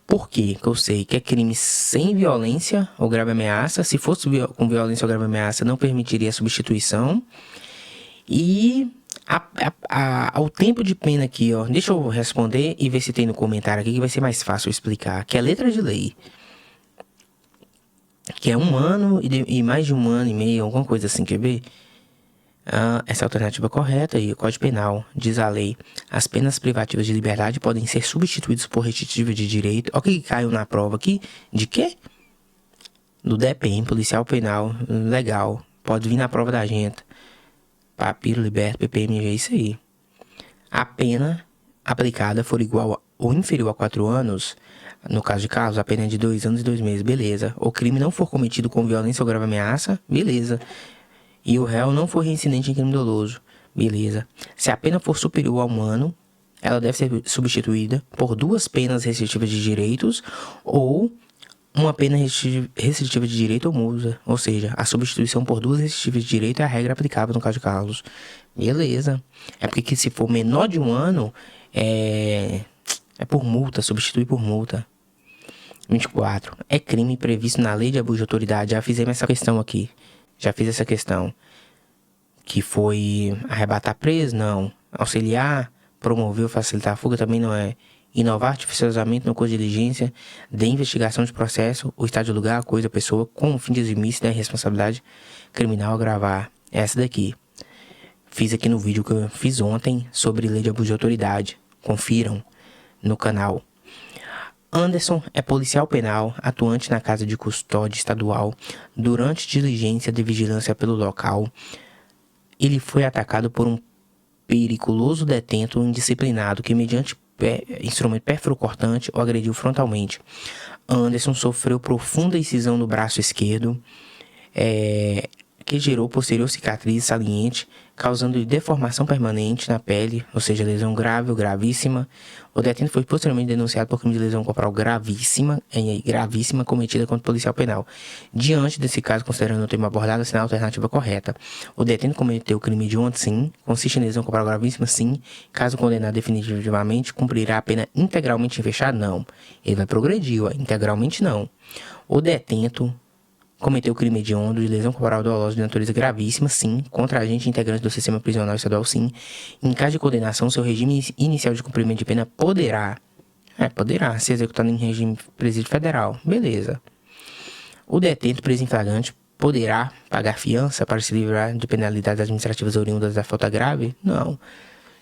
Por quê? Que eu sei que é crime sem violência ou grave ameaça. Se fosse com violência ou grave ameaça, não permitiria a substituição. E o tempo de pena aqui, ó. Deixa eu responder e ver se tem no comentário aqui que vai ser mais fácil eu explicar. Que é letra de lei. Que é 1 ano e mais de 1 ano e meio, alguma coisa assim, quer ver? Essa alternativa correta e o Código Penal diz a lei: as penas privativas de liberdade podem ser substituídas por restritiva de direito. Olha o que caiu na prova aqui. De quê? Do DPM, policial penal, legal. Pode vir na prova da gente. Papiro liberto, PPMG, é isso aí. A pena aplicada for igual ou inferior a 4 anos, no caso de Carlos, a pena é de 2 anos e 2 meses, beleza. O crime não for cometido com violência ou grave ameaça, beleza. E o réu não for reincidente em crime doloso, beleza. Se a pena for superior a 1 ano, ela deve ser substituída por 2 penas restritivas de direitos ou uma pena restritiva de direito ou multa. Ou seja, a substituição por 2 restritivas de direito é a regra aplicável no caso de Carlos. Beleza. É porque se for menor de 1 ano, é por multa, substitui por multa. 24. É crime previsto na lei de abuso de autoridade. Já fizemos essa questão aqui. Já fiz essa questão. Que foi arrebatar preso? Não. Auxiliar, promover ou facilitar a fuga também não é. Inovar artificiosamente no curso de diligência de investigação de processo, o estado de lugar, a coisa, a pessoa, com o fim de eximir-se da responsabilidade criminal agravar. Essa daqui. Fiz aqui no vídeo que eu fiz ontem sobre lei de abuso de autoridade. Confiram no canal. Anderson é policial penal, atuante na casa de custódia estadual. Durante diligência de vigilância pelo local, ele foi atacado por um periculoso detento ou indisciplinado que, mediante instrumento perfuro-cortante, o agrediu frontalmente. Anderson sofreu profunda incisão no braço esquerdo, que gerou posterior cicatriz saliente, causando deformação permanente na pele, ou seja, lesão grave ou gravíssima. O detento foi posteriormente denunciado por crime de lesão corporal gravíssima cometida contra o policial penal. Diante desse caso, considerando o tema abordado, assinale a alternativa correta. O detento cometeu crime hediondo, sim. Consiste em lesão corporal gravíssima, sim. Caso condenado definitivamente, cumprirá a pena integralmente fechada? Não. Ele vai progredir, integralmente não. O detento cometeu crime hediondo de lesão corporal dolosa de natureza gravíssima, sim, contra agente integrante do sistema prisional estadual, sim. Em caso de condenação, seu regime inicial de cumprimento de pena poderá ser executado em regime presídio federal. Beleza. O detento preso em flagrante poderá pagar fiança para se livrar de penalidades administrativas oriundas da falta grave? Não.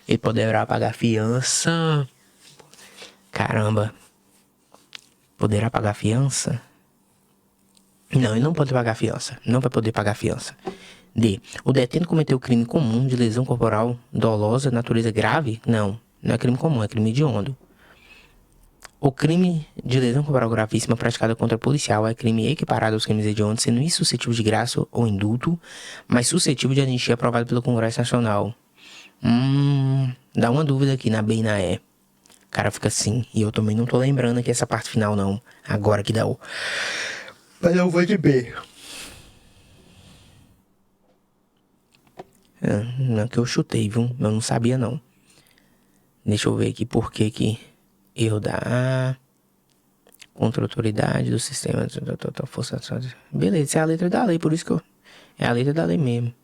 Ele poderá pagar fiança. Caramba. Poderá pagar fiança? Não, ele não pode pagar fiança. Não vai poder pagar fiança. D. O detento cometeu crime comum de lesão corporal dolosa, natureza grave? Não. Não é crime comum, é crime hediondo. O crime de lesão corporal gravíssima praticada contra policial é crime equiparado aos crimes hediondos, sendo insuscetível de graça ou indulto, mas suscetível de anistia aprovado pelo Congresso Nacional. Dá uma dúvida aqui na B e na E. O cara fica assim. E eu também não tô lembrando aqui essa parte final, não. Agora que dá o... Mas eu vou de B. Não que eu chutei, viu? Eu não sabia, não. Deixa eu ver aqui por que erro da A. Contra a autoridade do sistema. Força. Beleza, essa é a letra da lei, por isso que eu... É a letra da lei mesmo.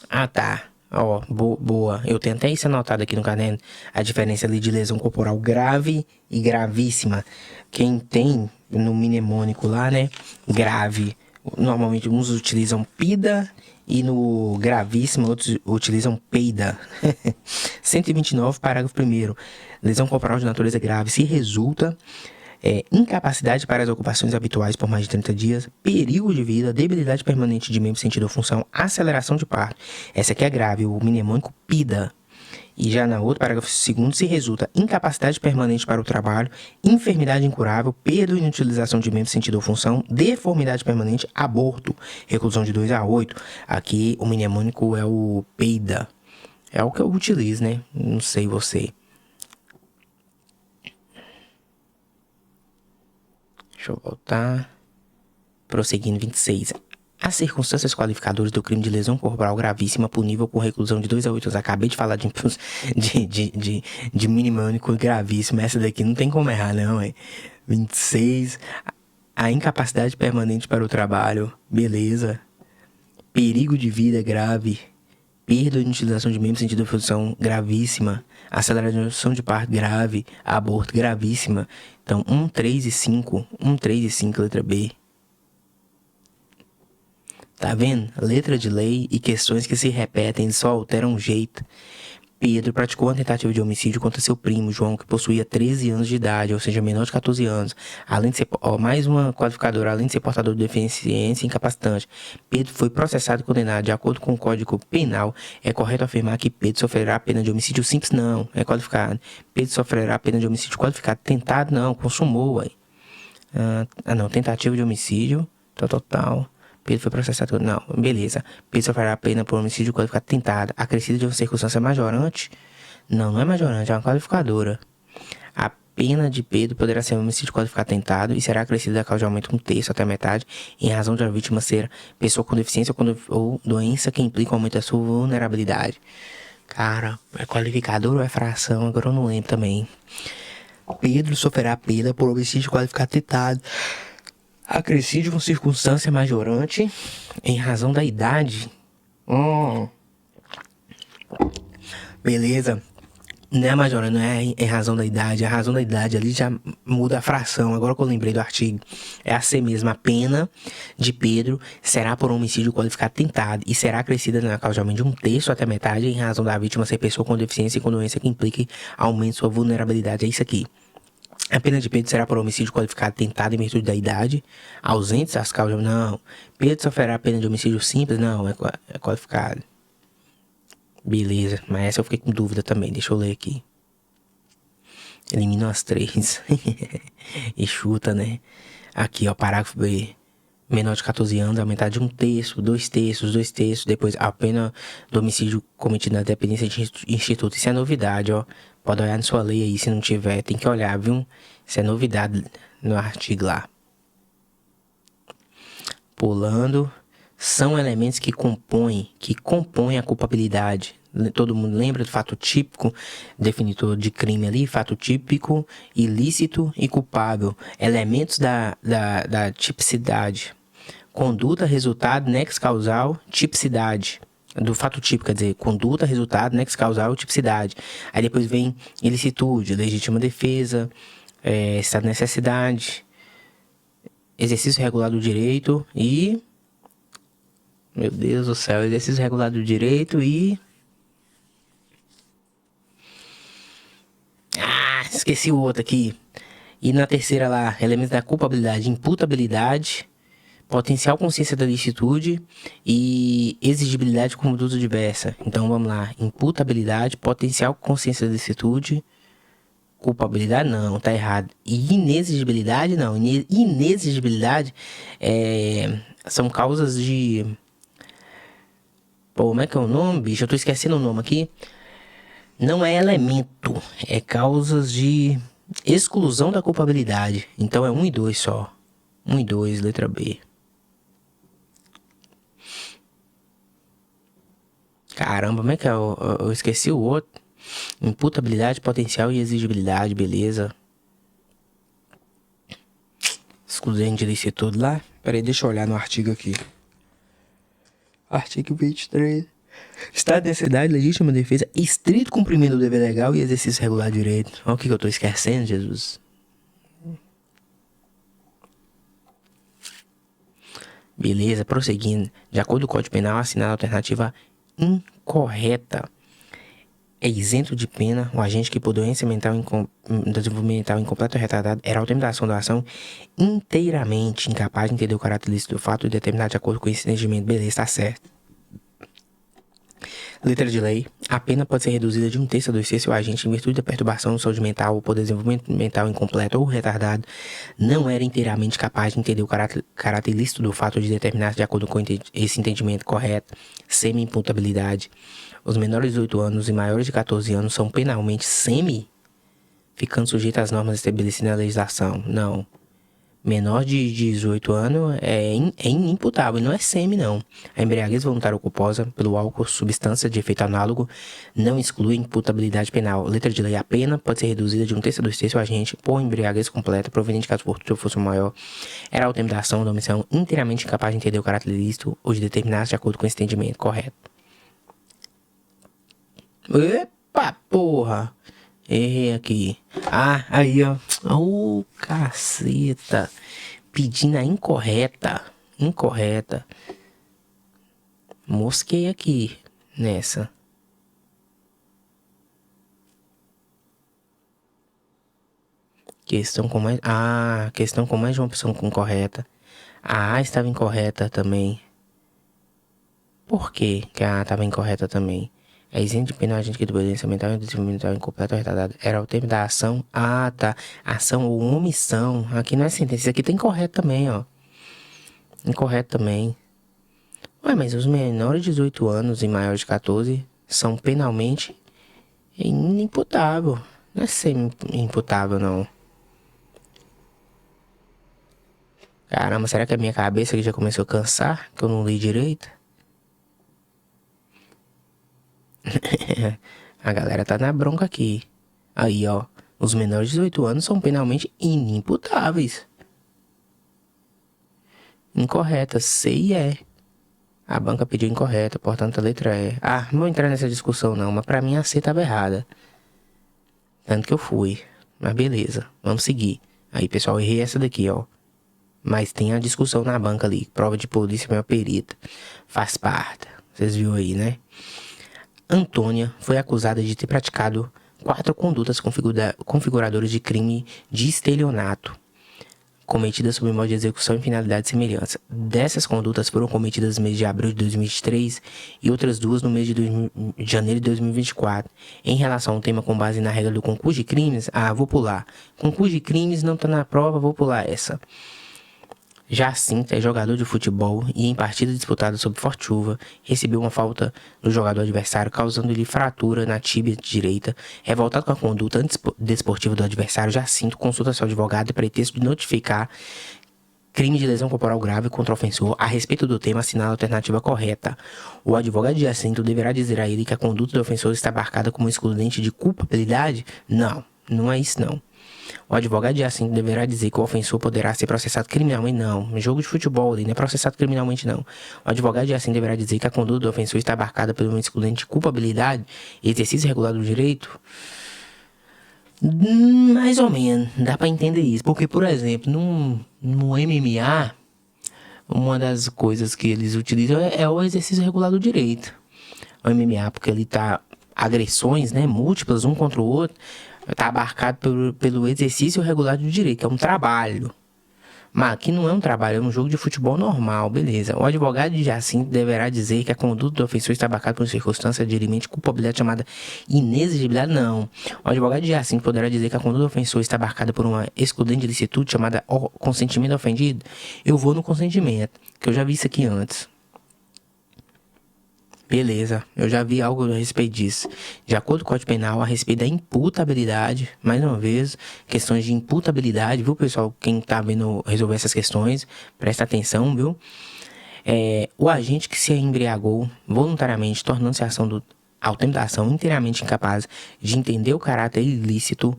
Ah, tá. Ó, boa. Eu tenho até isso anotado aqui no caderno. A diferença ali de lesão corporal grave e gravíssima. Quem tem no mnemônico lá, né? Grave. Normalmente uns utilizam PIDA e no gravíssimo outros utilizam PEIDA. 129, parágrafo 1º. Lesão corporal de natureza grave se resulta... incapacidade para as ocupações habituais por mais de 30 dias, perigo de vida, debilidade permanente de membro, sentido ou função, aceleração de parto. Essa aqui é grave, o mnemônico PIDA. E já na outra, parágrafo 2º, se resulta incapacidade permanente para o trabalho, enfermidade incurável, perda ou inutilização de membro, sentido ou função, deformidade permanente, aborto, reclusão de 2 a 8. Aqui o mnemônico é o PEIDA. É o que eu utilizo, né? Não sei você. Deixa eu voltar. Prosseguindo, 26. As circunstâncias qualificadoras do crime de lesão corporal gravíssima punível com reclusão de 2 a 8 anos. Acabei de falar de mnemônico gravíssimo. Essa daqui não tem como errar, não, 26. A incapacidade permanente para o trabalho. Beleza. Perigo de vida grave. Perda ou inutilização de membro, sentido de função gravíssima. Aceleração de parto grave. Aborto gravíssima. Então, 1, 3 e 5. 1, 3 e 5, letra B. Tá vendo? Letra de lei e questões que se repetem só alteram o jeito. Pedro praticou uma tentativa de homicídio contra seu primo, João, que possuía 13 anos de idade, ou seja, menor de 14 anos. Além de ser, mais uma qualificadora, além de ser portador de deficiência incapacitante. Pedro foi processado e condenado. De acordo com o Código Penal, é correto afirmar que Pedro sofrerá a pena de homicídio simples? Não, é qualificado. Pedro sofrerá a pena de homicídio qualificado. Tentado? Não, consumou, não, tentativa de homicídio, total. Pedro foi processado. Não, beleza. Pedro sofrerá a pena por homicídio qualificado tentado. Acrescida de uma circunstância majorante? Não, não é majorante, é uma qualificadora. A pena de Pedro poderá ser um homicídio qualificado tentado e será acrescida a causa de aumento 1/3 até a metade, em razão de a vítima ser pessoa com deficiência ou doença que implica o aumento da sua vulnerabilidade. Cara, é qualificador ou é fração? Agora eu não lembro também. Pedro sofrerá a pena por homicídio qualificado tentado. Acrescido com circunstância majorante em razão da idade. Beleza. Não é majorante, não é em razão da idade. A razão da idade ali já muda a fração. Agora que eu lembrei do artigo. É a C mesmo. A pena de Pedro será por homicídio qualificado tentado e será acrescida na causa de aumento de 1/3 até metade em razão da vítima ser pessoa com deficiência e com doença que implique aumento de sua vulnerabilidade. É isso aqui. A pena de Pedro será por homicídio qualificado tentado em virtude da idade. Ausentes as causas, não. Pedro sofrerá a pena de homicídio simples, não, é qualificado. Beleza, mas essa eu fiquei com dúvida também. Deixa eu ler aqui. Elimina as 3. E chuta, né? Aqui, ó, parágrafo B. Menor de 14 anos, aumentar de 1/3, 2/3, 2/3. Depois, a pena do homicídio cometido na dependência de instituto. Isso é novidade, ó. Pode olhar na sua lei aí, se não tiver. Tem que olhar, viu? Isso é novidade no artigo lá. Pulando. São elementos que compõem a culpabilidade. Todo mundo lembra do fato típico, definitor de crime ali, fato típico, ilícito e culpável. Elementos da tipicidade. Conduta, resultado, nexo causal, tipicidade. Do fato típico, quer dizer, conduta, resultado, nexo causal, tipicidade. Aí depois vem ilicitude, legítima defesa, estado de necessidade, exercício regular do direito e... Meu Deus do céu, exercício regular do direito e... esqueci o outro aqui. E na terceira lá, elementos da culpabilidade, imputabilidade, potencial consciência da licitude e exigibilidade de conduta diversa. Então vamos lá, imputabilidade, potencial consciência da licitude, culpabilidade não, tá errado. E inexigibilidade não, inexigibilidade são causas de... Pô, como é que é o nome, bicho? Eu tô esquecendo o nome aqui. Não é elemento, é causas de exclusão da culpabilidade. Então é 1 e 2 só. 1 e 2, letra B. Caramba, como é que é? Eu esqueci o outro. Imputabilidade, potencial e exigibilidade, beleza. Excludente de licitude lá. Pera aí, deixa eu olhar no artigo aqui. Artigo 23. Estado de necessidade, legítima defesa, estrito cumprimento do dever legal e exercício regular de direito. Olha o que eu tô esquecendo, Jesus. Beleza, prosseguindo. De acordo com o Código Penal, assinada a alternativa incorreta. É isento de pena o agente que por doença mental, desenvolvimento mental incompleto ou retardado era a termo da ação da ação inteiramente incapaz de entender o caráter ilícito do fato e determinar de acordo com esse entendimento. Beleza, tá certo. Letra de lei. A pena pode ser reduzida de 1/3 a 2/3 se o agente, em virtude da perturbação de saúde mental ou por desenvolvimento mental incompleto ou retardado, não era inteiramente capaz de entender o caráter ilícito do fato de determinar de acordo com esse entendimento correto, semi-imputabilidade. Os menores de 18 anos e maiores de 14 anos são penalmente ficando sujeitos às normas estabelecidas na legislação. Não. Menor de 18 anos é inimputável, não é semi, não. A embriaguez voluntária ou culposa pelo álcool, substância de efeito análogo, não exclui imputabilidade penal. Letra de lei, a pena pode ser reduzida de 1/3 a 2/3 se o agente, por embriaguez completa, proveniente de caso fortuito ou fosse maior, era ao termo da ação ou da omissão inteiramente incapaz de entender o caráter ilícito ou de determinar-se de acordo com esse entendimento correto. Epa, porra! Errei aqui. Ah, aí, ó. Oh, caceta. Pedindo a incorreta. Incorreta. Mosquei aqui nessa. Questão com mais... Ah, questão com mais de uma opção incorreta. A A estava incorreta também. Por quê que a A estava incorreta também? É isento de pena agente que do doença mental e desenvolvimento mental incompleto ou retardado. Era o termo da ação. Ah, tá. Ação ou omissão. Aqui não é sentença. Isso aqui tá incorreto também, ó. Incorreto também. Ué, mas os menores de 18 anos e maiores de 14 são penalmente inimputável. Não é semi-imputável, não. Caramba, será que a minha cabeça que já começou a cansar? Que eu não li direito? A galera tá na bronca aqui. Aí, ó. Os menores de 18 anos são penalmente inimputáveis. Incorreta. C e E. A banca pediu incorreta, portanto a letra E. Ah, não vou entrar nessa discussão não, mas pra mim a C tava errada. Tanto que eu fui. Mas beleza, vamos seguir. Aí, pessoal, errei essa daqui, ó. Mas tem a discussão na banca ali. Prova de polícia, meu perita. Faz parte. Vocês viram aí, né? Antônia foi acusada de ter praticado 4 condutas configuradoras de crime de estelionato. cometidas sob modo de execução e finalidade de semelhança. Dessas condutas foram cometidas no mês de abril de 2023 e outras duas no mês de janeiro de 2024. Em relação ao tema com base na regra do concurso de crimes, vou pular. Concurso de crimes não tá na prova, vou pular essa. Jacinto é jogador de futebol e em partida disputada sob forte chuva, recebeu uma falta do jogador adversário, causando-lhe fratura na tíbia direita. Revoltado com a conduta antidesportiva do adversário, Jacinto consulta seu advogado e pretexto de notificar crime de lesão corporal grave contra o ofensor. A respeito do tema, assinala a alternativa correta. O advogado de Jacinto deverá dizer a ele que a conduta do ofensor está marcada como excludente de culpabilidade? Não, não é isso não. O advogado de Jacinto deverá dizer que o ofensor poderá ser processado criminalmente, não. Jogo de futebol ali, não é processado criminalmente, não. O advogado de Jacinto deverá dizer que a conduta do ofensor está abarcada por uma excludente de culpabilidade e exercício regular do direito. Mais ou menos, dá pra entender isso. Porque, por exemplo, no MMA, uma das coisas que eles utilizam é o exercício regular do direito. O MMA, porque ele tá agressões, né, múltiplas, um contra o outro, tá abarcado pelo exercício regular do direito, que é um trabalho. Mas aqui não é um trabalho, é um jogo de futebol normal, beleza. O advogado de Jacinto deverá dizer que a conduta do ofensor está abarcada por uma circunstância de dirimento de culpabilidade chamada inexigibilidade, não. O advogado de Jacinto poderá dizer que a conduta do ofensor está abarcada por uma excludente de licitude chamada consentimento ofendido. Eu vou no consentimento, que eu já vi isso aqui antes. Beleza, eu já vi algo a respeito disso. De acordo com o Código Penal, a respeito da imputabilidade, mais uma vez, questões de imputabilidade, viu, pessoal? Quem tá vendo resolver essas questões, presta atenção, viu? O agente que se embriagou voluntariamente, tornando-se ao tempo da ação inteiramente incapaz de entender o caráter ilícito,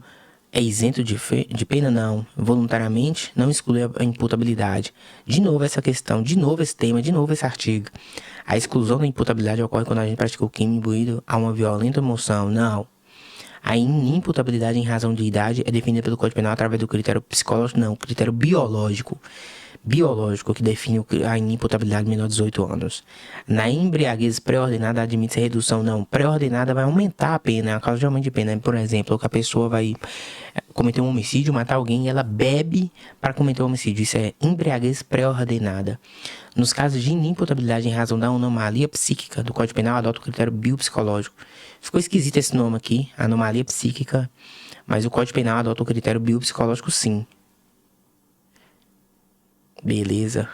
é isento de pena? Não. Voluntariamente não exclui a imputabilidade. De novo essa questão, de novo esse tema, de novo esse artigo. A exclusão da imputabilidade ocorre quando a gente pratica o crime imbuído a uma violenta emoção. Não. A inimputabilidade em razão de idade é definida pelo Código Penal através do critério psicológico, não, critério biológico. Biológico que define a inimputabilidade menor de 18 anos. Na embriaguez pré-ordenada admite-se redução, não. Pré-ordenada vai aumentar a pena, a causa de aumento de pena. Por exemplo, que a pessoa vai cometer um homicídio, matar alguém e ela bebe para cometer um homicídio. Isso é embriaguez pré-ordenada. Nos casos de inimputabilidade em razão da anomalia psíquica do Código Penal, adota o critério biopsicológico. Ficou esquisito esse nome aqui, anomalia psíquica, mas o Código Penal adota o critério biopsicológico, sim. Beleza.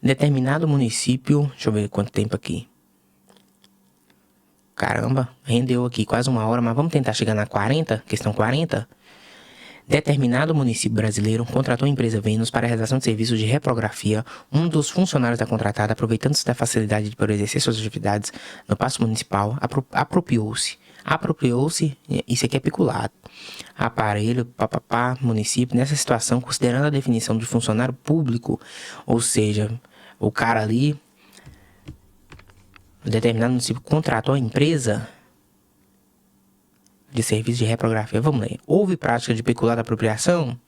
Determinado município, deixa eu ver quanto tempo aqui. Caramba, rendeu aqui quase 1 hora, mas vamos tentar chegar na 40, questão 40. Determinado município brasileiro contratou a empresa Vênus para a realização de serviços de reprografia. Um dos funcionários da contratada, aproveitando-se da facilidade para exercer suas atividades no paço municipal, apropriou-se, isso aqui é peculado, aparelho, papapá, município, nessa situação, considerando a definição de funcionário público, ou seja, o cara ali, determinado município contratou a empresa de serviço de reprografia. Vamos ler. Houve prática de peculada apropriação?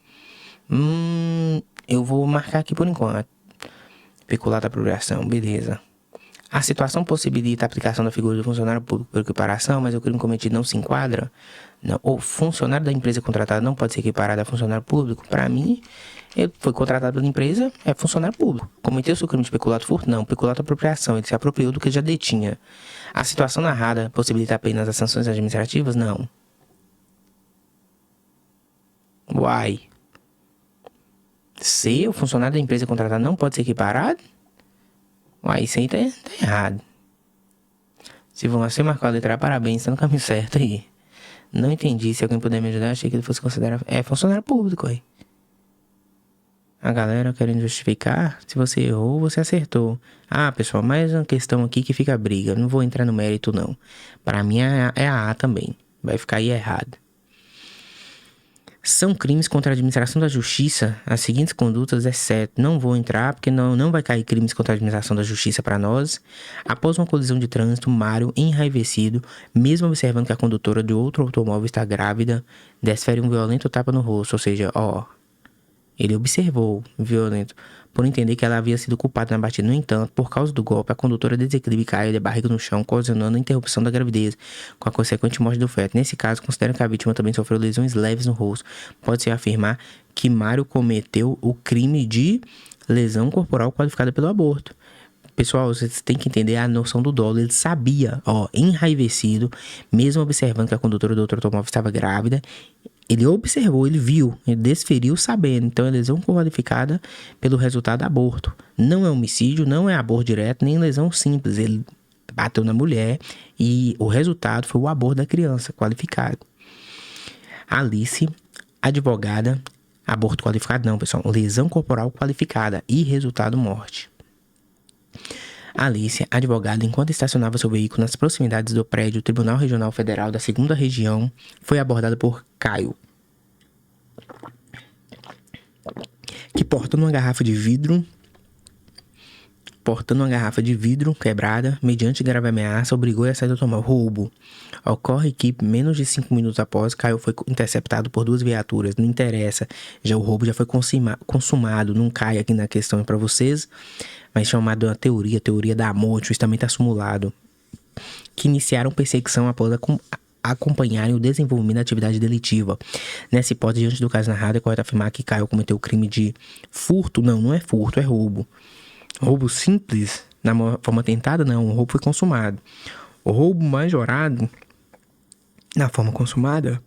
Eu vou marcar aqui por enquanto. Peculada apropriação, beleza. A situação possibilita a aplicação da figura do funcionário público por equiparação, mas o crime cometido não se enquadra. Não. O funcionário da empresa contratada não pode ser equiparado a funcionário público. Para mim, ele foi contratado pela empresa, é funcionário público. Cometeu seu crime de peculato furto? Não. Peculato apropriação, ele se apropriou do que já detinha. A situação narrada possibilita apenas as sanções administrativas? Não. Uai. Se o funcionário da empresa contratada não pode ser equiparado? Uai, isso aí tá errado. Se você marcou a letra A, parabéns, tá no caminho certo aí. Não entendi, se alguém puder me ajudar, achei que ele fosse considerado... É funcionário público aí. A galera querendo justificar, se você errou, você acertou. Ah, pessoal, mais uma questão aqui que fica a briga. Não vou entrar no mérito, não. Para mim é a A também. Vai ficar aí errado. São crimes contra a administração da justiça as seguintes condutas, exceto, não vou entrar porque não vai cair crimes contra a administração da justiça para nós. Após uma colisão de trânsito, Mário, enraivecido, mesmo observando que a condutora de outro automóvel está grávida, desfere um violento tapa no rosto, ou seja, Ele observou o violento, por entender que ela havia sido culpada na batida. No entanto, por causa do golpe, a condutora desequilibrou e caiu de barriga no chão, ocasionando a interrupção da gravidez, com a consequente morte do feto. Nesse caso, consideram que a vítima também sofreu lesões leves no rosto. Pode-se afirmar que Mário cometeu o crime de lesão corporal qualificada pelo aborto. Pessoal, vocês têm que entender a noção do dolo. Ele sabia, enraivecido, mesmo observando que a condutora do outro automóvel estava grávida. Ele observou, ele viu, ele desferiu sabendo. Então, é lesão qualificada pelo resultado aborto. Não é homicídio, não é aborto direto, nem lesão simples. Ele bateu na mulher e o resultado foi o aborto da criança, qualificado. Alice, advogada, aborto qualificado não, pessoal. Lesão corporal qualificada e resultado morte. Alice, advogada, enquanto estacionava seu veículo nas proximidades do prédio Tribunal Regional Federal da 2ª Região, foi abordada por Caio, que portando uma garrafa de vidro quebrada, mediante grave ameaça, obrigou-a a sair do automóvel. Roubo. Ocorre que, menos de 5 minutos após, Caio foi interceptado por 2 viaturas. Não interessa, já o roubo já foi consumado. Não cai aqui na questão para vocês, mas chamado uma teoria da morte, o estamento acumulado, que iniciaram perseguição após acompanharem o desenvolvimento da atividade delitiva. Nessa hipótese, diante do caso narrado, é correto afirmar que Caio cometeu o crime de furto. Não é furto, é roubo. Roubo simples, na forma tentada, não. O roubo foi consumado. O roubo majorado, na forma consumada,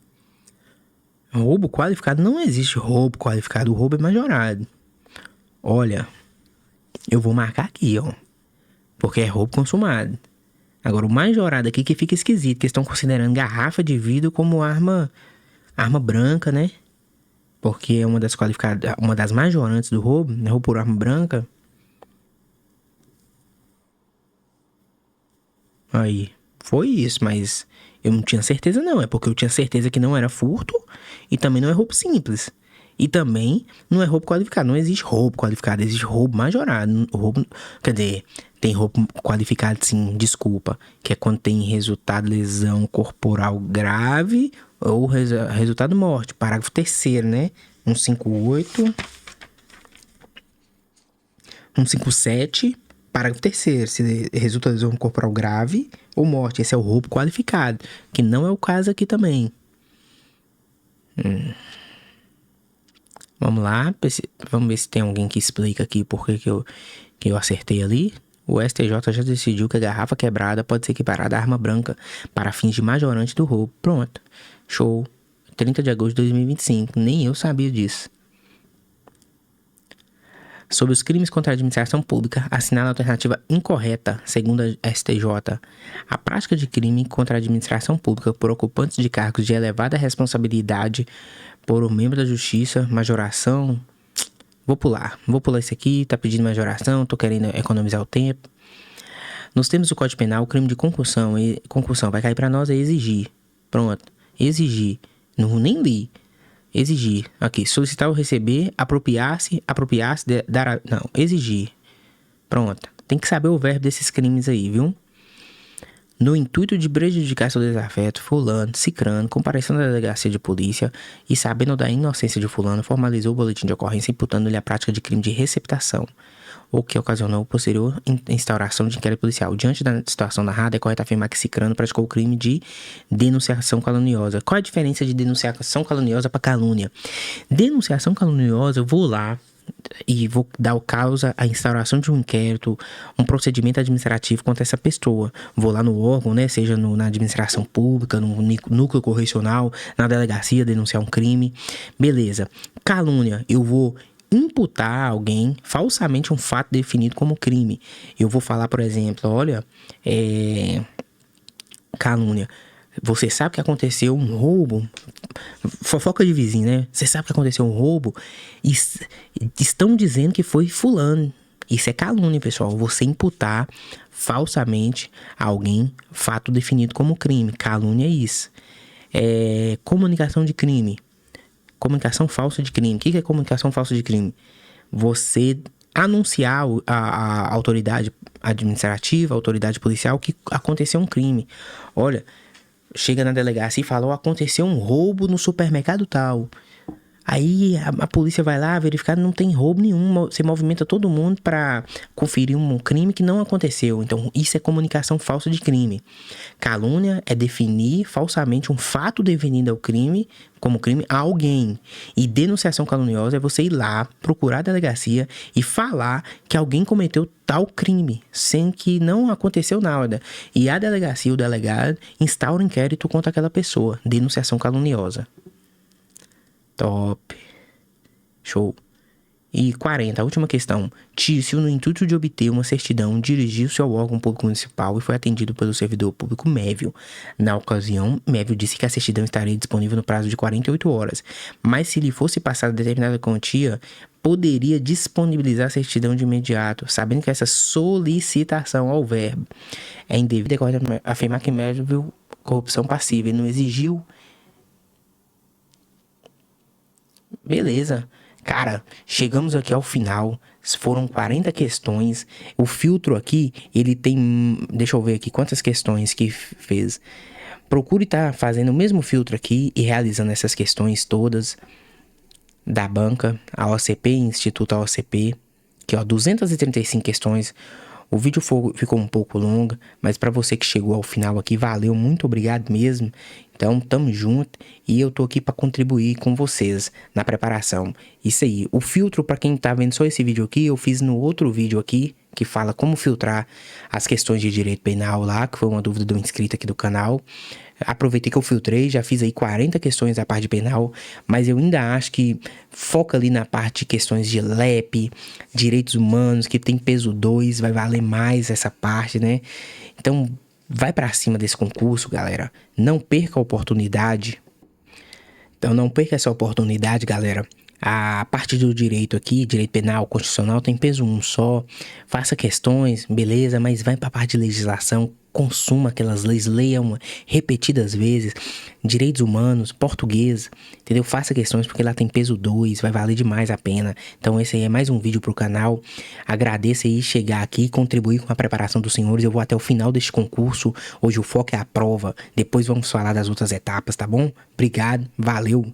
roubo qualificado, não existe roubo qualificado. O roubo é majorado. Olha, eu vou marcar aqui, porque é roubo consumado. Agora, o majorado aqui que fica esquisito, que estão considerando garrafa de vidro como arma branca, né? Porque é uma das majorantes do roubo, né? Roubo por arma branca. Aí, foi isso, mas eu não tinha certeza não, é porque eu tinha certeza que não era furto e também não é roubo simples. E também não é roubo qualificado, não existe roubo qualificado, existe roubo majorado. Quer dizer, tem roubo qualificado sim, desculpa, que é quando tem resultado lesão corporal grave ou resultado morte. Parágrafo 3º, né? 158, 157... Parágrafo 3º, se resulta de lesão corporal grave ou morte. Esse é o roubo qualificado, que não é o caso aqui também. Vamos lá, vamos ver se tem alguém que explica aqui por que eu acertei ali. O STJ já decidiu que a garrafa quebrada pode ser equiparada à arma branca para fins de majorante do roubo. Pronto, show. 30 de agosto de 2025, nem eu sabia disso. Sobre os crimes contra a administração pública, assinala a alternativa incorreta, segundo a STJ. A prática de crime contra a administração pública por ocupantes de cargos de elevada responsabilidade por um membro da justiça, majoração... Vou pular isso aqui, tá pedindo majoração, tô querendo economizar o tempo. Nos termos do Código Penal, o crime de concussão vai cair para nós é exigir. Pronto, exigir. Não, nem li. Exigir. Aqui, solicitar ou receber, apropriar-se, dar... Não, exigir. Pronto. Tem que saber o verbo desses crimes aí, viu? No intuito de prejudicar seu desafeto, fulano, cicrano, comparecendo à delegacia de polícia e sabendo da inocência de fulano, formalizou o boletim de ocorrência imputando-lhe a prática de crime de receptação, o que ocasionou posterior instauração de inquérito policial. Diante da situação narrada, é correto afirmar que cicrano praticou o crime de denunciação caluniosa. Qual a diferença de denunciação caluniosa para calúnia? Denunciação caluniosa, eu vou lá e vou dar o causa a instauração de um inquérito, um procedimento administrativo contra essa pessoa. Vou lá no órgão, né, seja na administração pública, no núcleo correcional, na delegacia, denunciar um crime. Beleza. Calúnia, eu vou imputar a alguém falsamente um fato definido como crime. Eu vou falar, por exemplo, olha, calúnia. Você sabe que aconteceu um roubo, fofoca de vizinho, né? Você sabe que aconteceu um roubo e estão dizendo que foi fulano. Isso é calúnia, pessoal. Você imputar falsamente a alguém fato definido como crime. Calúnia é isso. Comunicação de crime. Comunicação falsa de crime. O que é comunicação falsa de crime? Você anunciar a autoridade administrativa, a autoridade policial que aconteceu um crime. Olha, chega na delegacia e fala, aconteceu um roubo no supermercado tal. Aí a polícia vai lá verificar, não tem roubo nenhum. Você movimenta todo mundo para conferir um crime que não aconteceu. Então, isso é comunicação falsa de crime. Calúnia é definir falsamente um fato definido ao crime, como crime, a alguém. E denunciação caluniosa é você ir lá, procurar a delegacia e falar que alguém cometeu tal crime, sem que não aconteceu nada. E a delegacia, o delegado, instaura um inquérito contra aquela pessoa. Denunciação caluniosa. Top. Show. E 40, a última questão. Tício, no intuito de obter uma certidão, dirigiu-se ao órgão público municipal e foi atendido pelo servidor público Mévio. Na ocasião, Mévio disse que a certidão estaria disponível no prazo de 48 horas, mas se lhe fosse passada determinada quantia, poderia disponibilizar a certidão de imediato, sabendo que essa solicitação ao verbo é indevida, afirmar que Mévio viu corrupção passiva. Ele não exigiu. Beleza. Cara, chegamos aqui ao final. Foram 40 questões. O filtro aqui, ele tem... Deixa eu ver aqui quantas questões que fez. Procure estar fazendo o mesmo filtro aqui e realizando essas questões todas da banca, a OCP, Instituto AOCP. Aqui, ó, 235 questões. O vídeo ficou um pouco longo, mas para você que chegou ao final aqui, valeu, muito obrigado mesmo. Então, tamo junto e eu tô aqui para contribuir com vocês na preparação. Isso aí, o filtro para quem tá vendo só esse vídeo aqui, eu fiz no outro vídeo aqui, que fala como filtrar as questões de direito penal lá, que foi uma dúvida do inscrito aqui do canal. Aproveitei que eu filtrei, já fiz aí 40 questões da parte de penal, mas eu ainda acho que foca ali na parte de questões de LEP, direitos humanos, que tem peso 2, vai valer mais essa parte, né? Então, vai pra cima desse concurso, galera. Não perca a oportunidade. Então, não perca essa oportunidade, galera. A parte do direito aqui, direito penal, constitucional, tem peso 1 só. Faça questões, beleza, mas vai pra parte de legislação. Consuma aquelas leis, leiam repetidas vezes. Direitos humanos, português, entendeu? Faça questões porque lá tem peso 2, vai valer demais a pena. Então esse aí é mais um vídeo pro canal. Agradeço aí chegar aqui e contribuir com a preparação dos senhores. Eu vou até o final deste concurso. Hoje o foco é a prova. Depois vamos falar das outras etapas, tá bom? Obrigado, valeu!